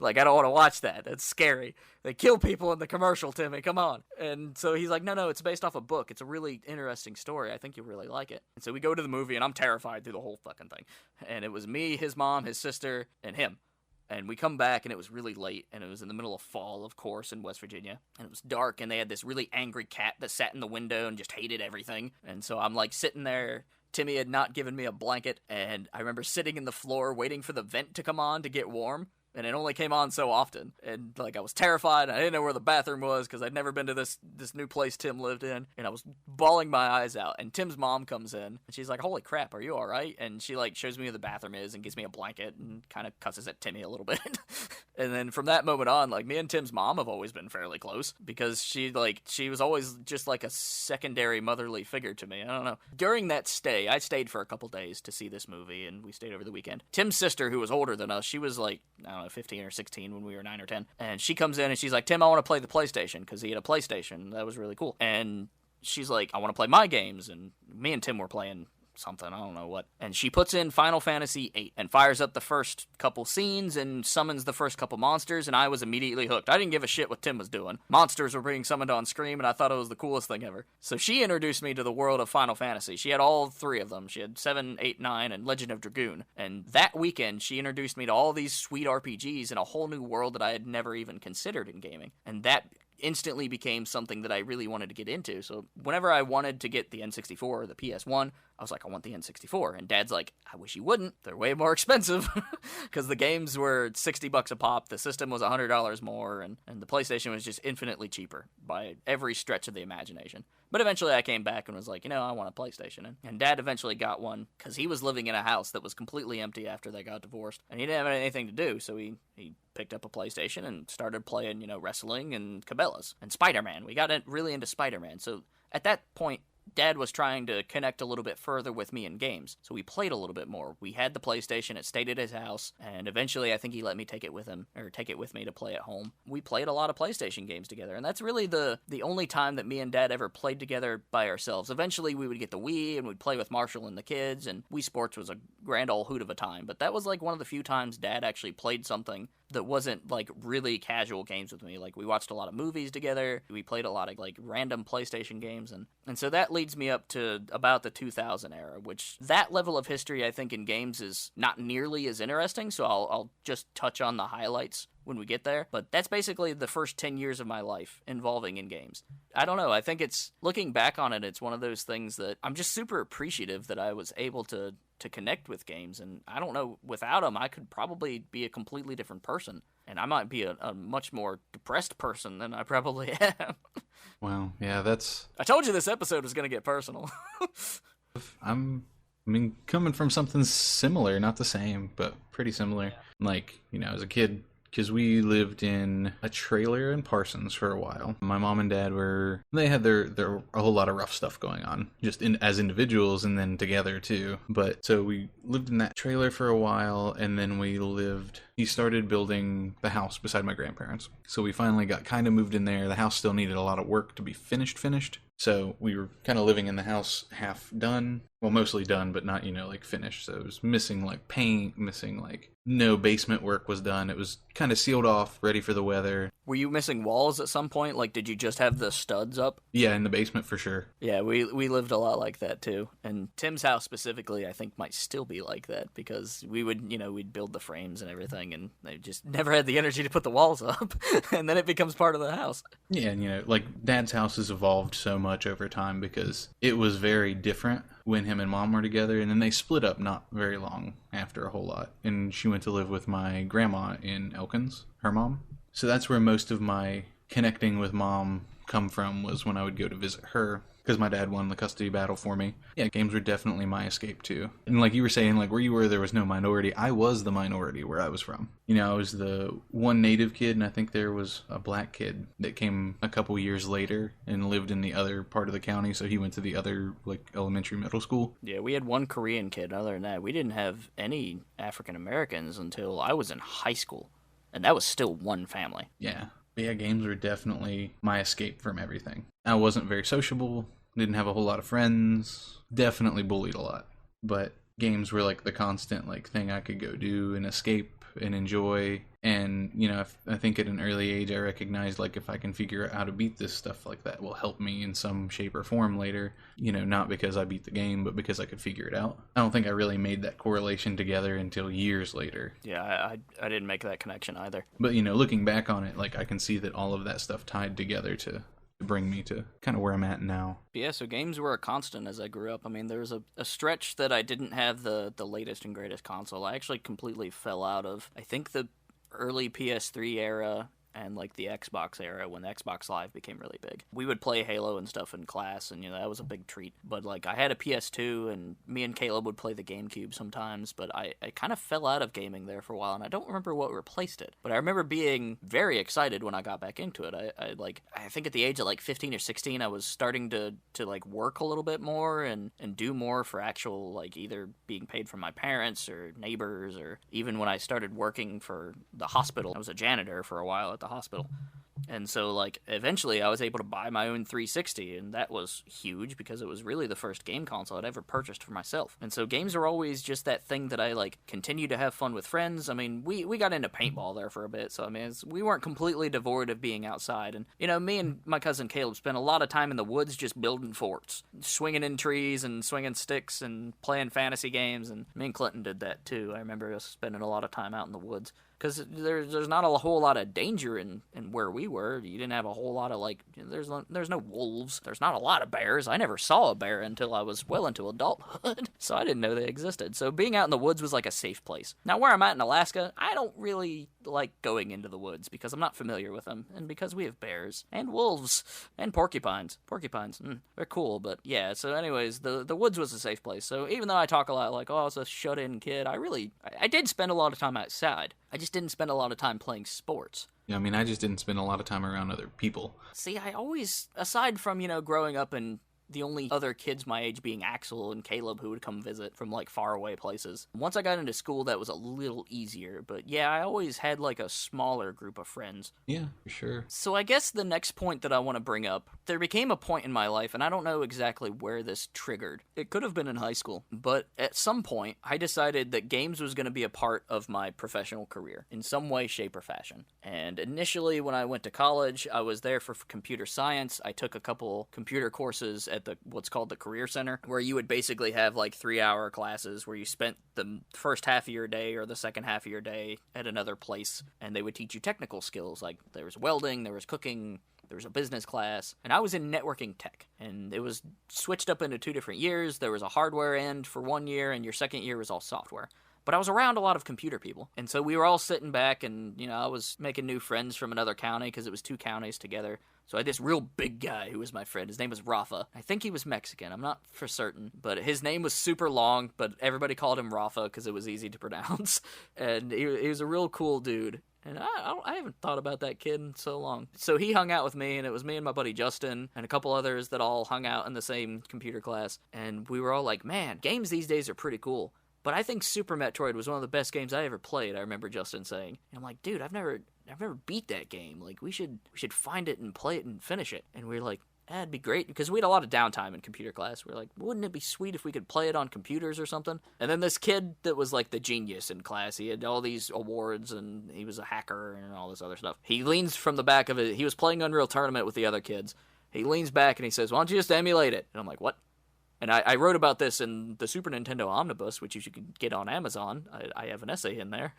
Like, I don't want to watch that. That's scary. They kill people in the commercial, Timmy. Come on. And so he's like, no, it's based off a book. It's a really interesting story. I think you'll really like it. And so we go to the movie, and I'm terrified through the whole fucking thing. And it was me, his mom, his sister, and him. And we come back, and it was really late, and it was in the middle of fall, of course, in West Virginia. And it was dark, and they had this really angry cat that sat in the window and just hated everything. And so I'm, like, sitting there. Timmy had not given me a blanket, and I remember sitting in the floor waiting for the vent to come on to get warm, and it only came on so often. And, like, I was terrified. I didn't know where the bathroom was because I'd never been to this new place Tim lived in, and I was bawling my eyes out. And Tim's mom comes in, and she's like, holy crap, are you all right? And she, like, shows me where the bathroom is and gives me a blanket and kind of cusses at Timmy a little bit. And then from that moment on, like, me and Tim's mom have always been fairly close because she was always just like a secondary motherly figure to me. I don't know. During that stay, I stayed for a couple days to see this movie, and we stayed over the weekend. Tim's sister, who was older than us, she was like, I don't know, 15 or 16 when we were 9 or 10. And she comes in and she's like, Tim, I want to play the PlayStation, because he had a PlayStation. That was really cool. And she's like, I want to play my games. And me and Tim were playing something, I don't know what. And she puts in Final Fantasy VIII and fires up the first couple scenes and summons the first couple monsters, and I was immediately hooked. I didn't give a shit what Tim was doing. Monsters were being summoned on screen, and I thought it was the coolest thing ever. So she introduced me to the world of Final Fantasy. She had all 3 of them. She had 7, 8, 9, and Legend of Dragoon. And that weekend, she introduced me to all these sweet RPGs in a whole new world that I had never even considered in gaming. And that instantly became something that I really wanted to get into. So whenever I wanted to get the N64 or the PS1, I was like, I want the N64. And Dad's like, I wish you wouldn't. They're way more expensive. Because the games were $60 a pop, the system was $100 more, and the PlayStation was just infinitely cheaper by every stretch of the imagination. But eventually I came back and was like, I want a PlayStation. And Dad eventually got one because he was living in a house that was completely empty after they got divorced. And he didn't have anything to do, so he picked up a PlayStation and started playing, wrestling and Cabela's and Spider-Man. We got really into Spider-Man. So at that point, Dad was trying to connect a little bit further with me in games, so we played a little bit more. We had the PlayStation, it stayed at his house, and eventually I think he let me take it with me to play at home. We played a lot of PlayStation games together, and that's really the only time that me and Dad ever played together by ourselves. Eventually we would get the Wii, and we'd play with Marshall and the kids, and Wii Sports was a grand old hoot of a time, but that was like one of the few times Dad actually played something that wasn't like really casual games with me. Like we watched a lot of movies together, we played a lot of like random PlayStation games, and so that leads me up to about the 2000 era, which that level of history I think in games is not nearly as interesting, so I'll just touch on the highlights when we get there. But that's basically the first 10 years of my life involving in games. I don't know, I think it's, looking back on it, it's one of those things that I'm just super appreciative that I was able to connect with games, and I don't know, without them I could probably be a completely different person, and I might be a much more depressed person than I probably am. Wow, yeah, I told you this episode was going to get personal. I mean, coming from something similar, not the same, but pretty similar. Yeah. Like, as a kid, because we lived in a trailer in Parsons for a while. My mom and dad they had their a whole lot of rough stuff going on, just as individuals and then together too. But so we lived in that trailer for a while, and then he started building the house beside my grandparents. So we finally got kind of moved in there. The house still needed a lot of work to be finished. So we were kind of living in the house half done. Well, mostly done, but not, like finished. So it was missing like paint, missing like no basement work was done. It was kind of sealed off, ready for the weather. Were you missing walls at some point? Like, did you just have the studs up? Yeah, in the basement for sure. Yeah, we lived a lot like that too. And Tim's house specifically, I think, might still be like that, because we would, we'd build the frames and everything, and they just never had the energy to put the walls up, and then it becomes part of the house. Yeah, and like Dad's house has evolved so much over time because it was very different when him and Mom were together, and then they split up not very long after a whole lot. And she went to live with my grandma in Elkins, her mom. So that's where most of my connecting with Mom come from, was when I would go to visit her, because my dad won the custody battle for me. Yeah, games were definitely my escape too. And like you were saying, like where you were, there was no minority. I was the minority where I was from. I was the one native kid, and I think there was a black kid that came a couple years later and lived in the other part of the county, so he went to the other like elementary, middle school. Yeah, we had one Korean kid. Other than that, we didn't have any African Americans until I was in high school, and that was still one family. Yeah. But yeah, games were definitely my escape from everything. I wasn't very sociable, didn't have a whole lot of friends, definitely bullied a lot. But games were like the constant like thing I could go do and escape and enjoy. And, I think at an early age I recognized like if I can figure out how to beat this stuff, like that will help me in some shape or form later. Not because I beat the game, but because I could figure it out. I don't think I really made that correlation together until years later. Yeah, I didn't make that connection either. But, looking back on it, like I can see that all of that stuff tied together to bring me to kind of where I'm at now. Yeah, so games were a constant as I grew up. I mean, there was a stretch that I didn't have the latest and greatest console. I actually completely fell out of, I think, the early PS3 era and like the Xbox era, when the Xbox Live became really big. We would play Halo and stuff in class, and that was a big treat. But like I had a PS2, and me and Caleb would play the GameCube sometimes, but I kind of fell out of gaming there for a while, and I don't remember what replaced it. But I remember being very excited when I got back into it. I think at the age of like 15 or 16, I was starting to like work a little bit more and do more for actual, like either being paid from my parents or neighbors, or even when I started working for the hospital. I was a janitor for a while at the hospital. And so, like, eventually I was able to buy my own 360, and that was huge because it was really the first game console I'd ever purchased for myself. And so games are always just that thing that I, like, continue to have fun with friends. I mean, we got into paintball there for a bit, so, I mean, we weren't completely devoid of being outside. And, me and my cousin Caleb spent a lot of time in the woods just building forts, swinging in trees and swinging sticks and playing fantasy games, and me and Clinton did that, too. I remember us spending a lot of time out in the woods. Because there's not a whole lot of danger in where we were. You didn't have a whole lot of, like, there's no wolves. There's not a lot of bears. I never saw a bear until I was well into adulthood, so I didn't know they existed. So being out in the woods was like a safe place. Now, where I'm at in Alaska, I don't really like going into the woods because I'm not familiar with them, and because we have bears and wolves and porcupines. Porcupines, they're cool, but yeah. So anyways, the woods was a safe place. So even though I talk a lot like, oh, I was a shut-in kid, I did spend a lot of time outside. I just didn't spend a lot of time playing sports. Yeah, I mean, I just didn't spend a lot of time around other people. See, I always, aside from, growing up in the only other kids my age being Axel and Caleb who would come visit from like far away places. Once I got into school, that was a little easier, but yeah, I always had like a smaller group of friends. Yeah, for sure. So I guess the next point that I want to bring up, there became a point in my life, and I don't know exactly where this triggered. It could have been in high school, but at some point, I decided that games was going to be a part of my professional career in some way, shape, or fashion. And initially, when I went to college, I was there for computer science. I took a couple computer courses at what's called the Career Center, where you would basically have like 3-hour classes where you spent the first half of your day or the second half of your day at another place, and they would teach you technical skills. Like there was welding, there was cooking, there was a business class, and I was in networking tech, and it was switched up into 2 different years. There was a hardware end for 1 year, and your second year was all software. But I was around a lot of computer people, and so we were all sitting back, and, you know, I was making new friends from another county, because it was 2 counties together. So I had this real big guy who was my friend. His name was Rafa. I think he was Mexican. I'm not for certain, but his name was super long, but everybody called him Rafa because it was easy to pronounce. And he was a real cool dude. And I haven't thought about that kid in so long. So he hung out with me, and it was me and my buddy Justin and a couple others that all hung out in the same computer class. And we were all like, man, games these days are pretty cool. But I think Super Metroid was one of the best games I ever played, I remember Justin saying. And I'm like, dude, I've never beat that game. Like, we should find it and play it and finish it. And we were like, that'd be great, because we had a lot of downtime in computer class. We were like, wouldn't it be sweet if we could play it on computers or something? And then this kid that was like the genius in class, he had all these awards, and he was a hacker and all this other stuff. He leans from the back of it. He was playing Unreal Tournament with the other kids. He leans back and he says, why don't you just emulate it? And I'm like, what? And I wrote about this in the Super Nintendo Omnibus, which you can get on Amazon. I have an essay in there,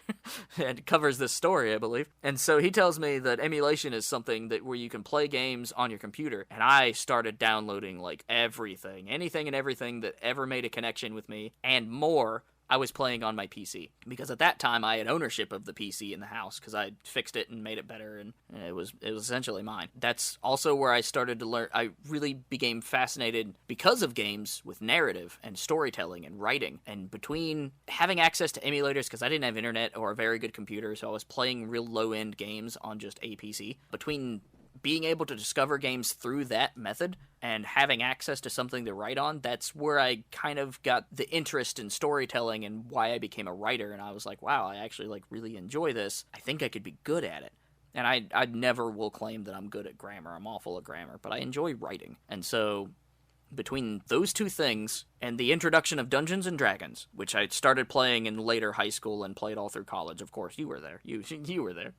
and it covers this story, I believe. And so he tells me that emulation is something that where you can play games on your computer. And I started downloading like everything, anything and everything that ever made a connection with me, and more. I was playing on my PC, because at that time I had ownership of the PC in the house, because I fixed it and made it better, and it was essentially mine. That's also where I started to learn. I really became fascinated because of games with narrative and storytelling and writing, and between having access to emulators, because I didn't have internet or a very good computer, so I was playing real low-end games on just a PC. Between being able to discover games through that method and having access to something to write on, that's where I kind of got the interest in storytelling and why I became a writer. And I was like, wow, I actually like really enjoy this. I think I could be good at it. And I never will claim that I'm good at grammar. I'm awful at grammar, but I enjoy writing. And so between those two things and the introduction of Dungeons and Dragons, which I started playing in later high school and played all through college. Of course, you were there. You were there.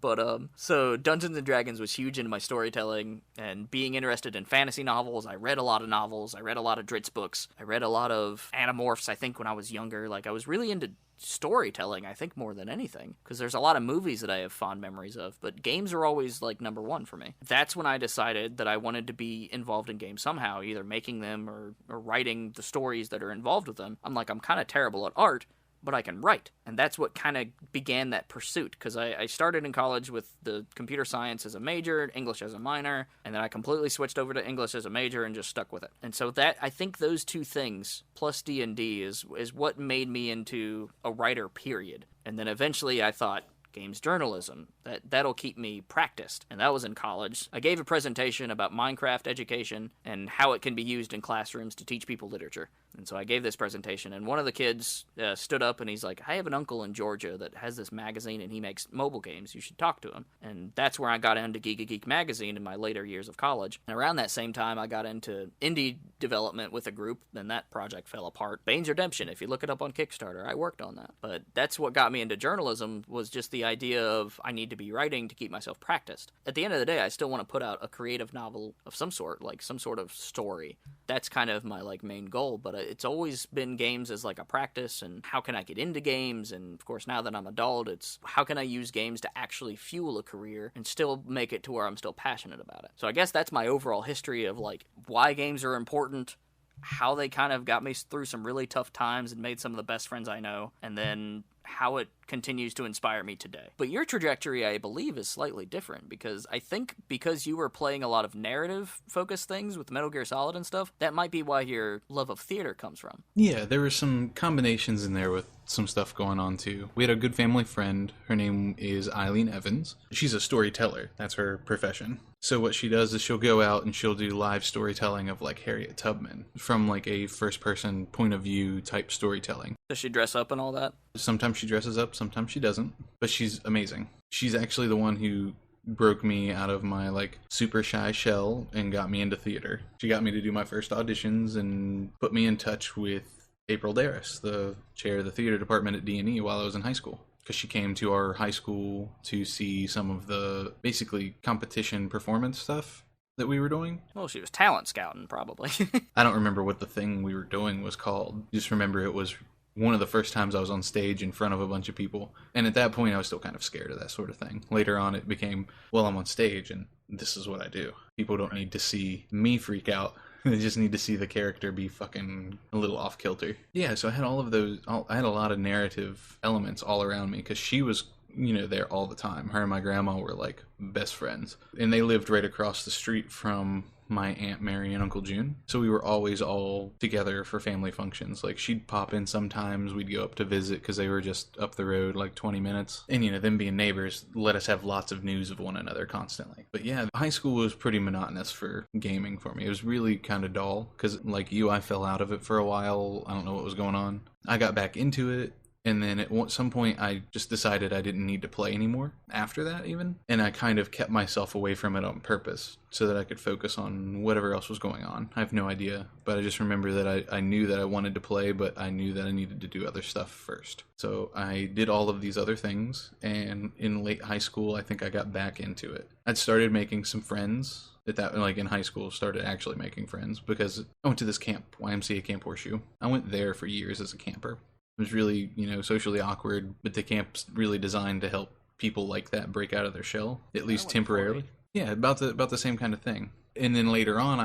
But, so Dungeons & Dragons was huge into my storytelling and being interested in fantasy novels. I read a lot of novels. I read a lot of Dritz books. I read a lot of Animorphs, I think, when I was younger. Like, I was really into storytelling, I think, more than anything. Because there's a lot of movies that I have fond memories of. But games are always, like, number one for me. That's when I decided that I wanted to be involved in games somehow, either making them or writing the stories that are involved with them. I'm kind of terrible at art, but I can write. And that's what kind of began that pursuit, because I started in college with the computer science as a major, English as a minor, and then I completely switched over to English as a major and just stuck with it. And so that, I think those two things, plus D&D, is what made me into a writer, period. And then eventually I thought, games journalism, that'll keep me practiced. And that was in college. I gave a presentation about Minecraft education and how it can be used in classrooms to teach people literature. And so I gave this presentation, and one of the kids stood up and he's like, I have an uncle in Georgia that has this magazine and he makes mobile games. You should talk to him. And that's where I got into Giga Geek magazine in my later years of college. And around that same time, I got into indie development with a group. Then that project fell apart. Bane's Redemption, if you look it up on Kickstarter, I worked on that. But that's what got me into journalism, was just the idea of I need to be writing to keep myself practiced. At the end of the day, I still want to put out a creative novel of some sort, like some sort of story. That's kind of my main goal, but it's always been games as a practice, and how can I get into games? And of course, now that I'm adult, it's how can I use games to actually fuel a career and still make it to where I'm still passionate about it. So I guess that's my overall history of why games are important, how they kind of got me through some really tough times and made some of the best friends I know, and then how it continues to inspire me today. But your trajectory, I believe, is slightly different, because I think because you were playing a lot of narrative-focused things with Metal Gear Solid and stuff, that might be why your love of theater comes from. Yeah, there were some combinations in there with some stuff going on too. We had a good family friend. Her name is Eileen Evans. She's a storyteller. That's her profession. So what she does is she'll go out and she'll do live storytelling of like Harriet Tubman from like a first person point of view type storytelling. Does she dress up and all that? Sometimes she dresses up, sometimes she doesn't. But she's amazing. She's actually the one who broke me out of my like super shy shell and got me into theater. She got me to do my first auditions and put me in touch with April Darris, the chair of the theater department at D&E while I was in high school. Because she came to our high school to see some of the basically competition performance stuff that we were doing. Well, she was talent scouting, probably. I don't remember what the thing we were doing was called. Just remember it was one of the first times I was on stage in front of a bunch of people. And at that point, I was still kind of scared of that sort of thing. Later on, it became, well, I'm on stage and this is what I do. People don't need to see me freak out. They just need to see the character be fucking a little off kilter. Yeah, so I had all of those. I had a lot of narrative elements all around me because she was, there all the time. Her and my grandma were like best friends, and they lived right across the street from my Aunt Mary and Uncle June. So we were always all together for family functions. Like she'd pop in sometimes. We'd go up to visit because they were just up the road like 20 minutes. And them being neighbors let us have lots of news of one another constantly. But yeah, high school was pretty monotonous for gaming for me. It was really kind of dull because like you, I fell out of it for a while. I don't know what was going on. I got back into it. And then at some point, I just decided I didn't need to play anymore after that even. And I kind of kept myself away from it on purpose so that I could focus on whatever else was going on. I have no idea. But I just remember that I knew that I wanted to play, but I knew that I needed to do other stuff first. So I did all of these other things. And in late high school, I think I got back into it. I'd started making some friends. In high school, started actually making friends because I went to this camp, YMCA Camp Horseshoe. I went there for years as a camper. It was really, socially awkward, but the camp's really designed to help people like that break out of their shell, at least temporarily. Yeah, about the same kind of thing. And then later on,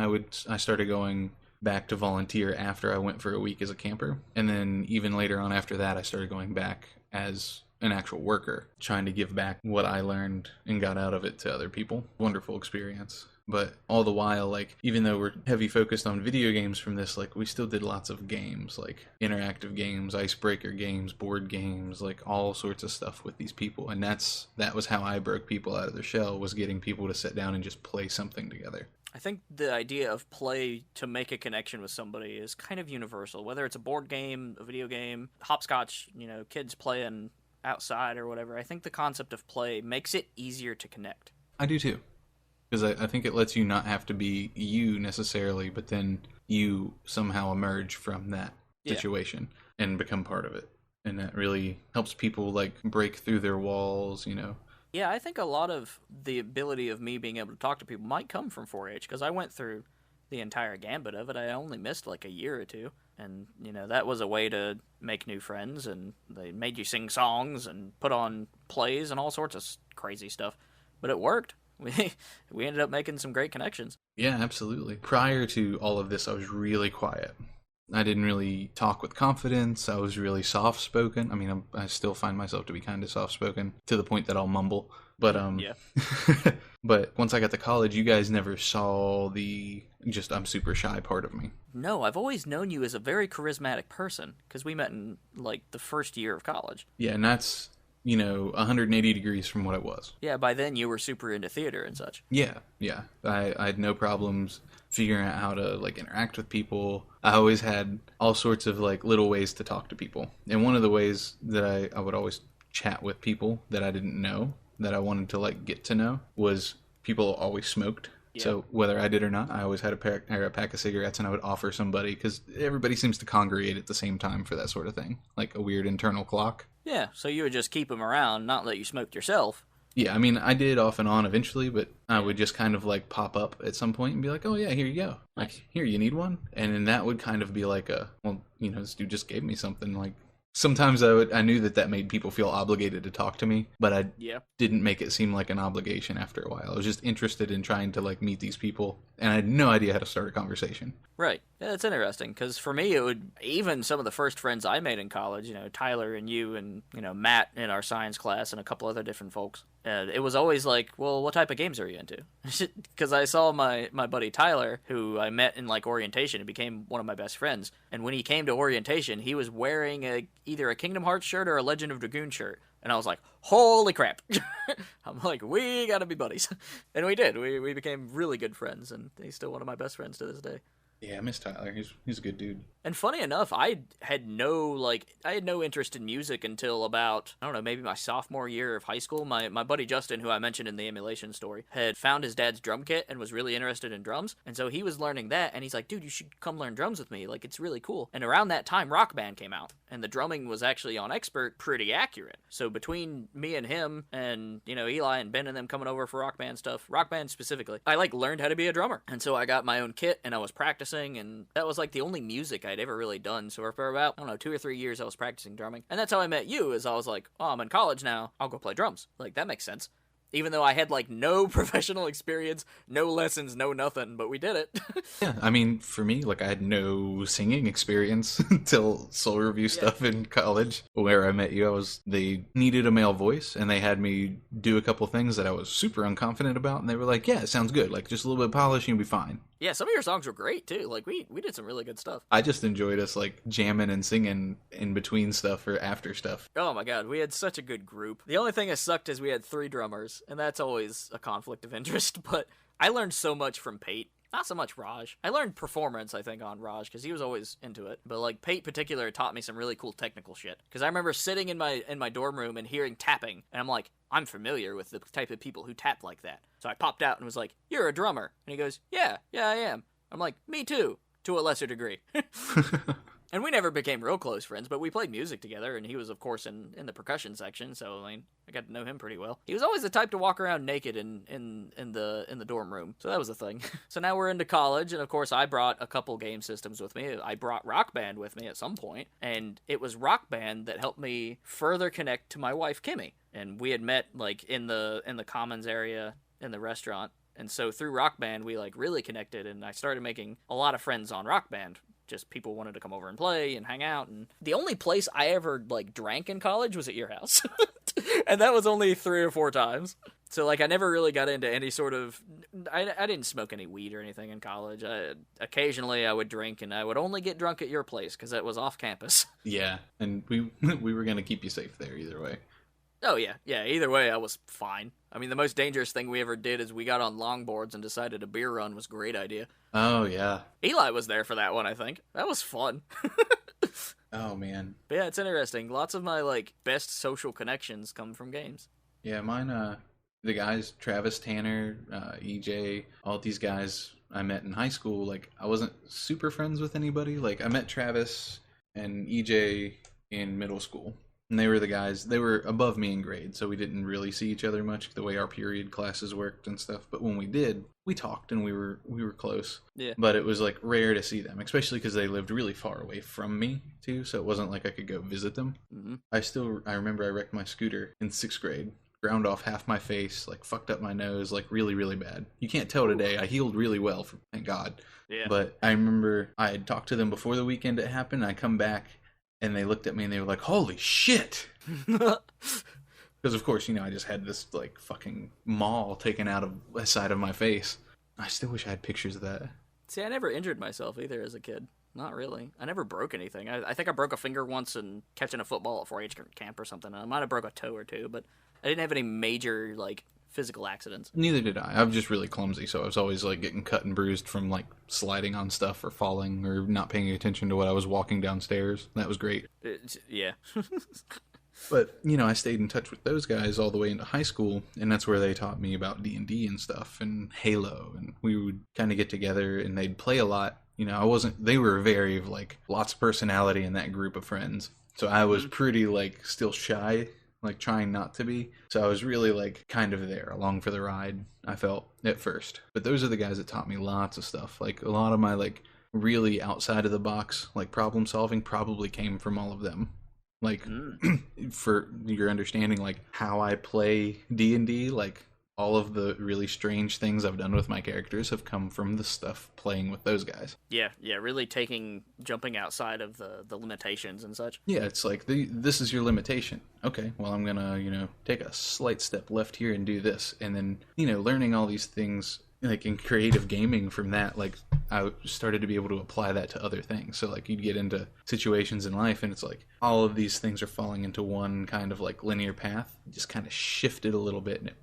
I started going back to volunteer after I went for a week as a camper. And then even later on after that, I started going back as an actual worker, trying to give back what I learned and got out of it to other people. Wonderful experience. But all the while, even though we're heavy focused on video games from this, we still did lots of games, interactive games, icebreaker games, board games, all sorts of stuff with these people. And that was how I broke people out of their shell, was getting people to sit down and just play something together. I think the idea of play to make a connection with somebody is kind of universal, whether it's a board game, a video game, hopscotch, kids playing outside or whatever. I think the concept of play makes it easier to connect. I do too. Because I think it lets you not have to be you necessarily, but then you somehow emerge from that situation and become part of it. And that really helps people break through their walls, Yeah, I think a lot of the ability of me being able to talk to people might come from 4-H, because I went through the entire gambit of it. I only missed a year or two. And, that was a way to make new friends, and they made you sing songs and put on plays and all sorts of crazy stuff. But it worked. We ended up making some great connections. Yeah, absolutely. Prior to all of this, I was really quiet. I didn't really talk with confidence. I was really soft-spoken. I mean, I still find myself to be kind of soft-spoken to the point that I'll mumble. But yeah. But once I got to college, you guys never saw the I'm super shy part of me. No, I've always known you as a very charismatic person because we met in the first year of college. Yeah, and that's 180 degrees from what it was. Yeah, by then you were super into theater and such. Yeah. I had no problems figuring out how to interact with people. I always had all sorts of little ways to talk to people. And one of the ways that I would always chat with people that I didn't know, that I wanted to get to know, was people always smoked. Yeah. So whether I did or not, I always had a pack of cigarettes, and I would offer somebody, because everybody seems to congregate at the same time for that sort of thing, like a weird internal clock. Yeah, so you would just keep them around, not let you smoke yourself. Yeah, I mean, I did off and on eventually, but I would just kind of pop up at some point and be like, oh yeah, here you go. Nice. Here, you need one? And then that would kind of be this dude just gave me something. Sometimes I knew that made people feel obligated to talk to me, but I didn't make it seem like an obligation after a while. I was just interested in trying to meet these people, and I had no idea how to start a conversation. Right. Yeah, that's interesting, because for me, it would, even some of the first friends I made in college, Tyler and you and, Matt in our science class and a couple other different folks, it was always like, well, what type of games are you into? Because I saw my buddy Tyler, who I met in, like, orientation and became one of my best friends, and when he came to orientation, he was wearing either a Kingdom Hearts shirt or a Legend of Dragoon shirt. And I was like, holy crap. I'm like, we gotta be buddies. And we did. We became really good friends, and he's still one of my best friends to this day. Yeah, I miss Tyler. He's a good dude. And funny enough, I had no interest in music until about, I don't know, maybe my sophomore year of high school. My buddy Justin, who I mentioned in the emulation story, had found his dad's drum kit and was really interested in drums. And so he was learning that, and he's like, dude, you should come learn drums with me. Like, it's really cool. And around that time, Rock Band came out, and the drumming was actually on Expert pretty accurate. So between me and him and, Eli and Ben and them coming over for Rock Band stuff, Rock Band specifically, I, learned how to be a drummer. And so I got my own kit, and I was practicing, and that was, the only music I'd ever really done. So for about, 2 or 3 years, I was practicing drumming. And that's how I met you, is I was like, oh, I'm in college now, I'll go play drums. That makes sense. Even though I had, no professional experience, no lessons, no nothing, but we did it. Yeah, I mean, for me, I had no singing experience until Soul Review stuff in college. Where I met you, they needed a male voice, and they had me do a couple things that I was super unconfident about, and they were like, yeah, it sounds good. Just a little bit of polishing, you'll be fine. Yeah, some of your songs were great, too. We did some really good stuff. I just enjoyed us, jamming and singing in between stuff or after stuff. Oh my god, we had such a good group. The only thing that sucked is we had 3 drummers, and that's always a conflict of interest, but I learned so much from Pate. Not so much Raj. I learned performance, I think, on Raj, because he was always into it. But, Pate particular taught me some really cool technical shit. Because I remember sitting in my dorm room and hearing tapping, and I'm like, I'm familiar with the type of people who tap like that. So I popped out and was like, you're a drummer. And he goes, yeah, I am. I'm like, me too, to a lesser degree. And we never became real close friends, but we played music together, and he was, of course, in the percussion section, so, I got to know him pretty well. He was always the type to walk around naked in the dorm room, so that was a thing. So now we're into college, and of course I brought a couple game systems with me. I brought Rock Band with me at some point, and it was Rock Band that helped me further connect to my wife, Kimmy. And we had met, in the commons area in the restaurant, and so through Rock Band, we, really connected, and I started making a lot of friends on Rock Band. Just people wanted to come over and play and hang out, and the only place I ever drank in college was at your house. And that was only 3 or 4 times. So I never really got into any sort of I didn't smoke any weed or anything in college. Occasionally I would drink, and I would only get drunk at your place because it was off campus. Yeah, and we were going to keep you safe there either way. Oh, yeah. Either way, I was fine. I mean, the most dangerous thing we ever did is we got on longboards and decided a beer run was a great idea. Oh, yeah. Eli was there for that one, I think. That was fun. Oh, man. But yeah, it's interesting. Lots of my, best social connections come from games. Yeah, mine, the guys, Travis, Tanner, EJ, all these guys I met in high school, I wasn't super friends with anybody. I met Travis and EJ in middle school. And they were the guys, they were above me in grade, so we didn't really see each other much the way our period classes worked and stuff. But when we did, we talked and we were close. Yeah. But it was rare to see them, especially because they lived really far away from me too, so it wasn't like I could go visit them. Mm-hmm. I remember I wrecked my scooter in 6th grade. Ground off half my face, fucked up my nose, really, really bad. You can't tell today. I healed really well, thank God. Yeah. But I remember I had talked to them before the weekend it happened. I come back, and they looked at me and they were like, holy shit! Because, of course, I just had this, fucking maul taken out of the side of my face. I still wish I had pictures of that. See, I never injured myself either as a kid. Not really. I never broke anything. I think I broke a finger once in catching a football at 4-H camp or something. I might have broke a toe or two, but I didn't have any major, physical accidents. Neither did I. I'm just really clumsy, so I was always, getting cut and bruised from, sliding on stuff or falling or not paying attention to what I was walking downstairs. That was great. Yeah. But, I stayed in touch with those guys all the way into high school, and that's where they taught me about D&D and stuff, and Halo, and we would kind of get together, and they'd play a lot. They were very, lots of personality in that group of friends. So I was pretty, still shy, trying not to be. So I was really, kind of there, along for the ride, I felt, at first. But those are the guys that taught me lots of stuff. A lot of my, really outside of the box, problem solving probably came from all of them. For your understanding, how I play D&D, all of the really strange things I've done with my characters have come from the stuff playing with those guys. Yeah, really jumping outside of the limitations and such. Yeah, it's like, this is your limitation. Okay, well, I'm gonna, take a slight step left here and do this. And then, learning all these things, like, in creative gaming from that, like, I started to be able to apply that to other things. So, like, you'd get into situations in life, and it's like, all of these things are falling into one kind of, like, linear path. You just kind of shifted a little bit, and it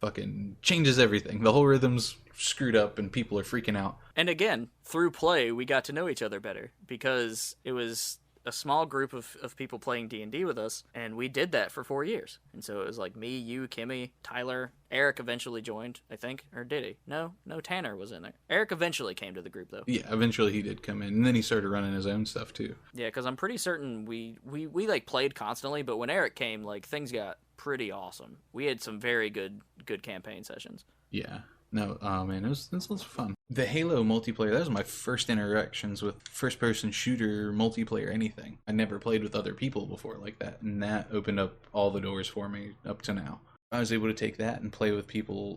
fucking changes everything. The whole rhythm's screwed up and people are freaking out. And again, through play, we got to know each other better because it was a small group of people playing D&D with us, and we did that for 4 years. And so it was like me, you, Kimmy, Tyler. Eric eventually joined, I think. Or did he? No, Tanner was in there. Eric eventually came to the group, though. Yeah, eventually he did come in, and then he started running his own stuff, too. Yeah, because I'm pretty certain we like, played constantly, but when Eric came, like, things got pretty awesome. We had some very good campaign sessions. Yeah. No, man, it was lots of fun. The Halo multiplayer, that was my first interactions with first-person shooter multiplayer anything. I never played with other people before like that, and that opened up all the doors for me up to now. I was able to take that and play with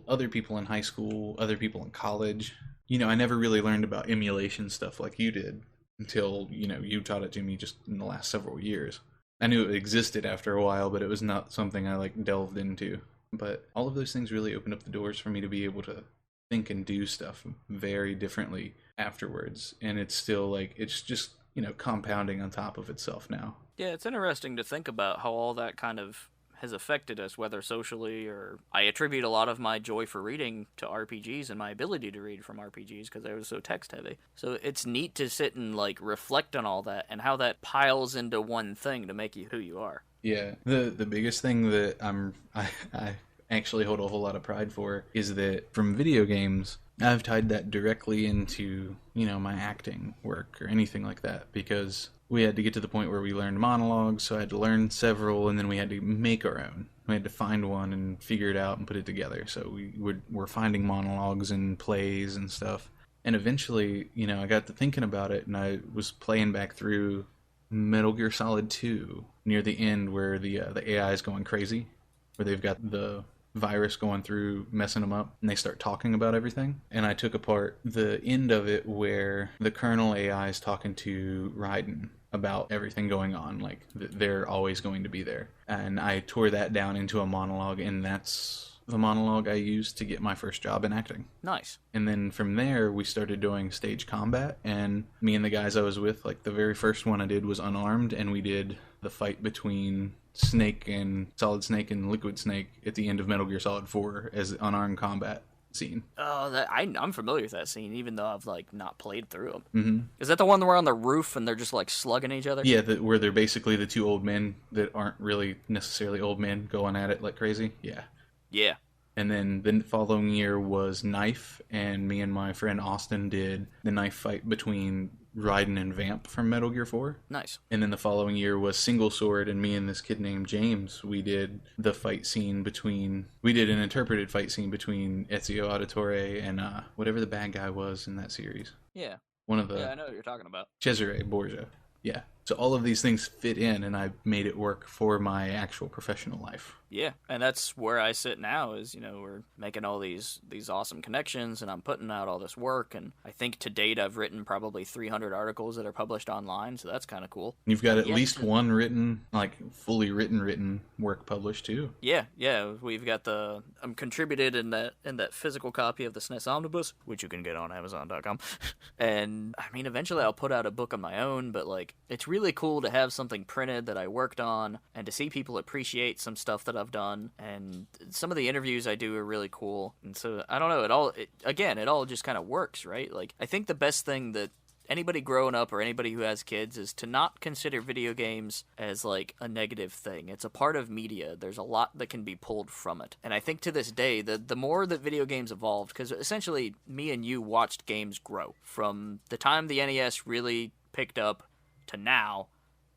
other people in high school, other people in college. I never really learned about emulation stuff like you did until, you taught it to me just in the last several years. I knew it existed after a while, but it was not something I, like, delved into. But all of those things really opened up the doors for me to be able to think and do stuff very differently afterwards. And it's still, like, it's just, compounding on top of itself now. Yeah, it's interesting to think about how all that kind of has affected us, whether socially or... I attribute a lot of my joy for reading to RPGs and my ability to read from RPGs because I was so text-heavy. So it's neat to sit and, like, reflect on all that and how that piles into one thing to make you who you are. Yeah, the biggest thing that I actually hold a whole lot of pride for is that from video games, I've tied that directly into, my acting work or anything like that, because we had to get to the point where we learned monologues, so I had to learn several, and then we had to make our own. We had to find one and figure it out and put it together. So we're finding monologues and plays and stuff. And eventually, I got to thinking about it, and I was playing back through Metal Gear Solid 2 near the end where the AI is going crazy, where they've got the virus going through, messing them up, and they start talking about everything. And I took apart the end of it where the Colonel AI is talking to Raiden about everything going on, like they're always going to be there. And I tore that down into a monologue, and that's the monologue I used to get my first job in acting. Nice. And then from there, we started doing stage combat, and me and the guys I was with, like, the very first one I did was unarmed, and we did the fight between Solid Snake and Liquid Snake at the end of Metal Gear Solid 4 as an unarmed combat scene. Oh, I'm familiar with that scene, even though I've, like, not played through them. Mm-hmm. Is that the one where on the roof and they're just, like, slugging each other? Yeah, where they're basically the two old men that aren't really necessarily old men going at it like crazy. Yeah. Yeah. And then the following year was Knife, and me and my friend Austin did the knife fight between Raiden and Vamp from Metal Gear 4. Nice. And then the following year was Single Sword, and me and this kid named James, we did the fight scene we did an interpreted fight scene between Ezio Auditore and whatever the bad guy was in that series. Yeah. One of the... Yeah, I know what you're talking about. Cesare Borgia. Yeah. So all of these things fit in, and I made it work for my actual professional life. Yeah, and that's where I sit now is, we're making all these awesome connections, and I'm putting out all this work, and I think to date I've written probably 300 articles that are published online, so that's kind of cool. You've got at least one written, like, fully written work published, too. Yeah, we've got I'm contributed in that physical copy of the SNES Omnibus, which you can get on Amazon.com, and, I mean, eventually I'll put out a book on my own, but, like, it's really cool to have something printed that I worked on, and to see people appreciate some stuff that I've done, and some of the interviews I do are really cool. And so I don't know, it all just kind of works, right? Like, I think the best thing that anybody growing up or anybody who has kids is to not consider video games as, like, a negative thing. It's a part of media. There's a lot that can be pulled from it. And I think to this day, the more that video games evolved, because essentially me and you watched games grow from the time the NES really picked up to now.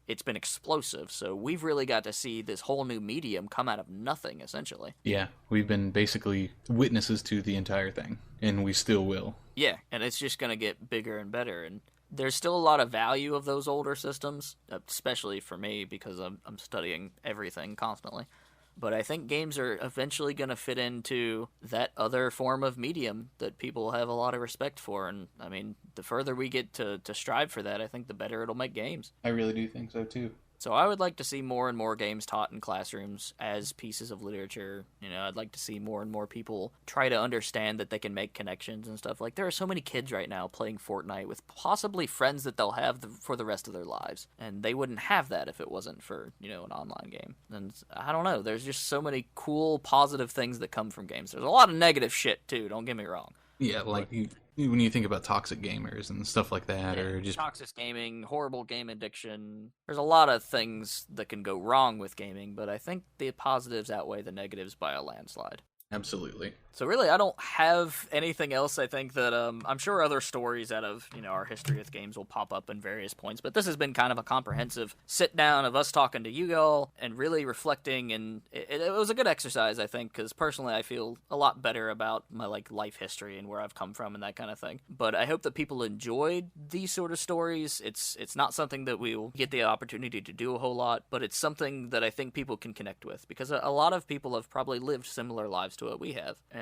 It's been explosive, so we've really got to see this whole new medium come out of nothing, essentially. Yeah, we've been basically witnesses to the entire thing, and we still will. Yeah, and it's just going to get bigger and better, and there's still a lot of value of those older systems, especially for me, because I'm studying everything constantly. But I think games are eventually going to fit into that other form of medium that people have a lot of respect for. And, I mean, the further we get to strive for that, I think the better it'll make games. I really do think so, too. So I would like to see more and more games taught in classrooms as pieces of literature. I'd like to see more and more people try to understand that they can make connections and stuff. Like, there are so many kids right now playing Fortnite with possibly friends that they'll have for the rest of their lives. And they wouldn't have that if it wasn't for, an online game. And I don't know, there's just so many cool, positive things that come from games. There's a lot of negative shit, too, don't get me wrong. Yeah, like when you think about toxic gamers and stuff like that, or just toxic gaming, horrible game addiction. There's a lot of things that can go wrong with gaming, but I think the positives outweigh the negatives by a landslide. Absolutely. So really, I don't have anything else. I think that I'm sure other stories out of our history with games will pop up in various points. But this has been kind of a comprehensive sit down of us talking to you all and really reflecting. And it was a good exercise, I think, because personally, I feel a lot better about my life history and where I've come from and that kind of thing. But I hope that people enjoyed these sort of stories. It's not something that we will get the opportunity to do a whole lot, but it's something that I think people can connect with because a lot of people have probably lived similar lives to what we have. And,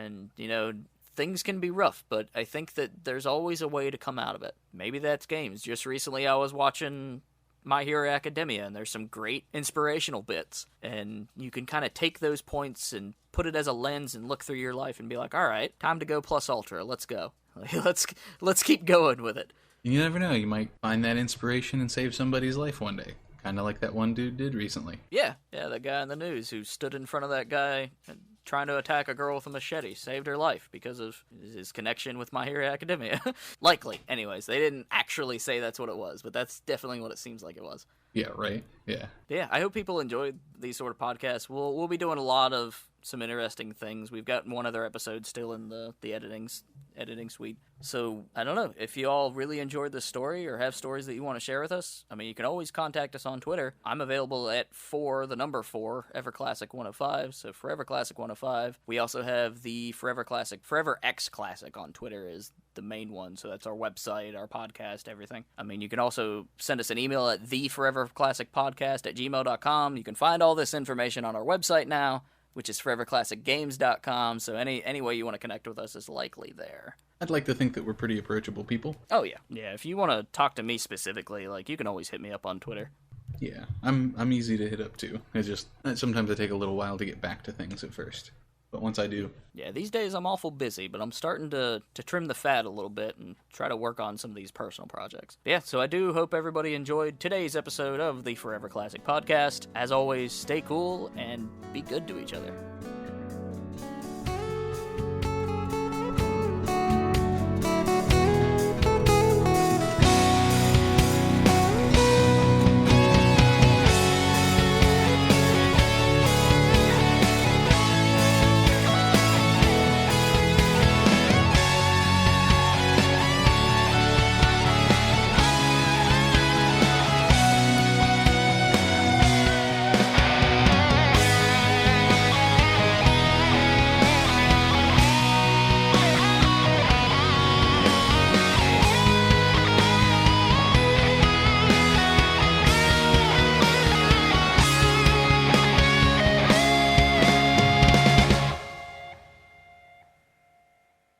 things can be rough, but I think that there's always a way to come out of it. Maybe that's games. Just recently I was watching My Hero Academia, and there's some great inspirational bits. And you can kind of take those points and put it as a lens and look through your life and be like, all right, time to go plus ultra. Let's go. Let's keep going with it. You never know. You might find that inspiration and save somebody's life one day. Kind of like that one dude did recently. Yeah, that guy in the news who stood in front of that guy trying to attack a girl with a machete, saved her life because of his connection with My Hero Academia. Likely. Anyways, they didn't actually say that's what it was, but that's definitely what it seems like it was. Yeah, right? Yeah. Yeah, I hope people enjoyed these sort of podcasts. We'll be doing a lot of some interesting things. We've got one other episode still in the editing suite. So, I don't know, if you all really enjoyed this story or have stories that you want to share with us, I mean, you can always contact us on Twitter. I'm available at 4, EverClassic105, so Forever Classic 105. We also have the Forever X Classic on Twitter is the main one, so that's our website, our podcast, everything. I mean, you can also send us an email at theforeverclassicpodcast@gmail.com. You can find all this information on our website now, which is foreverclassicgames.com, so any way you want to connect with us is likely there. I'd like to think that we're pretty approachable people. Oh, yeah. Yeah, if you want to talk to me specifically, you can always hit me up on Twitter. Yeah, I'm easy to hit up, too. It's just, sometimes I take a little while to get back to things at first. But once I do... Yeah, these days I'm awful busy, but I'm starting to trim the fat a little bit and try to work on some of these personal projects. Yeah, so I do hope everybody enjoyed today's episode of the Forever Classic Podcast. As always, stay cool and be good to each other.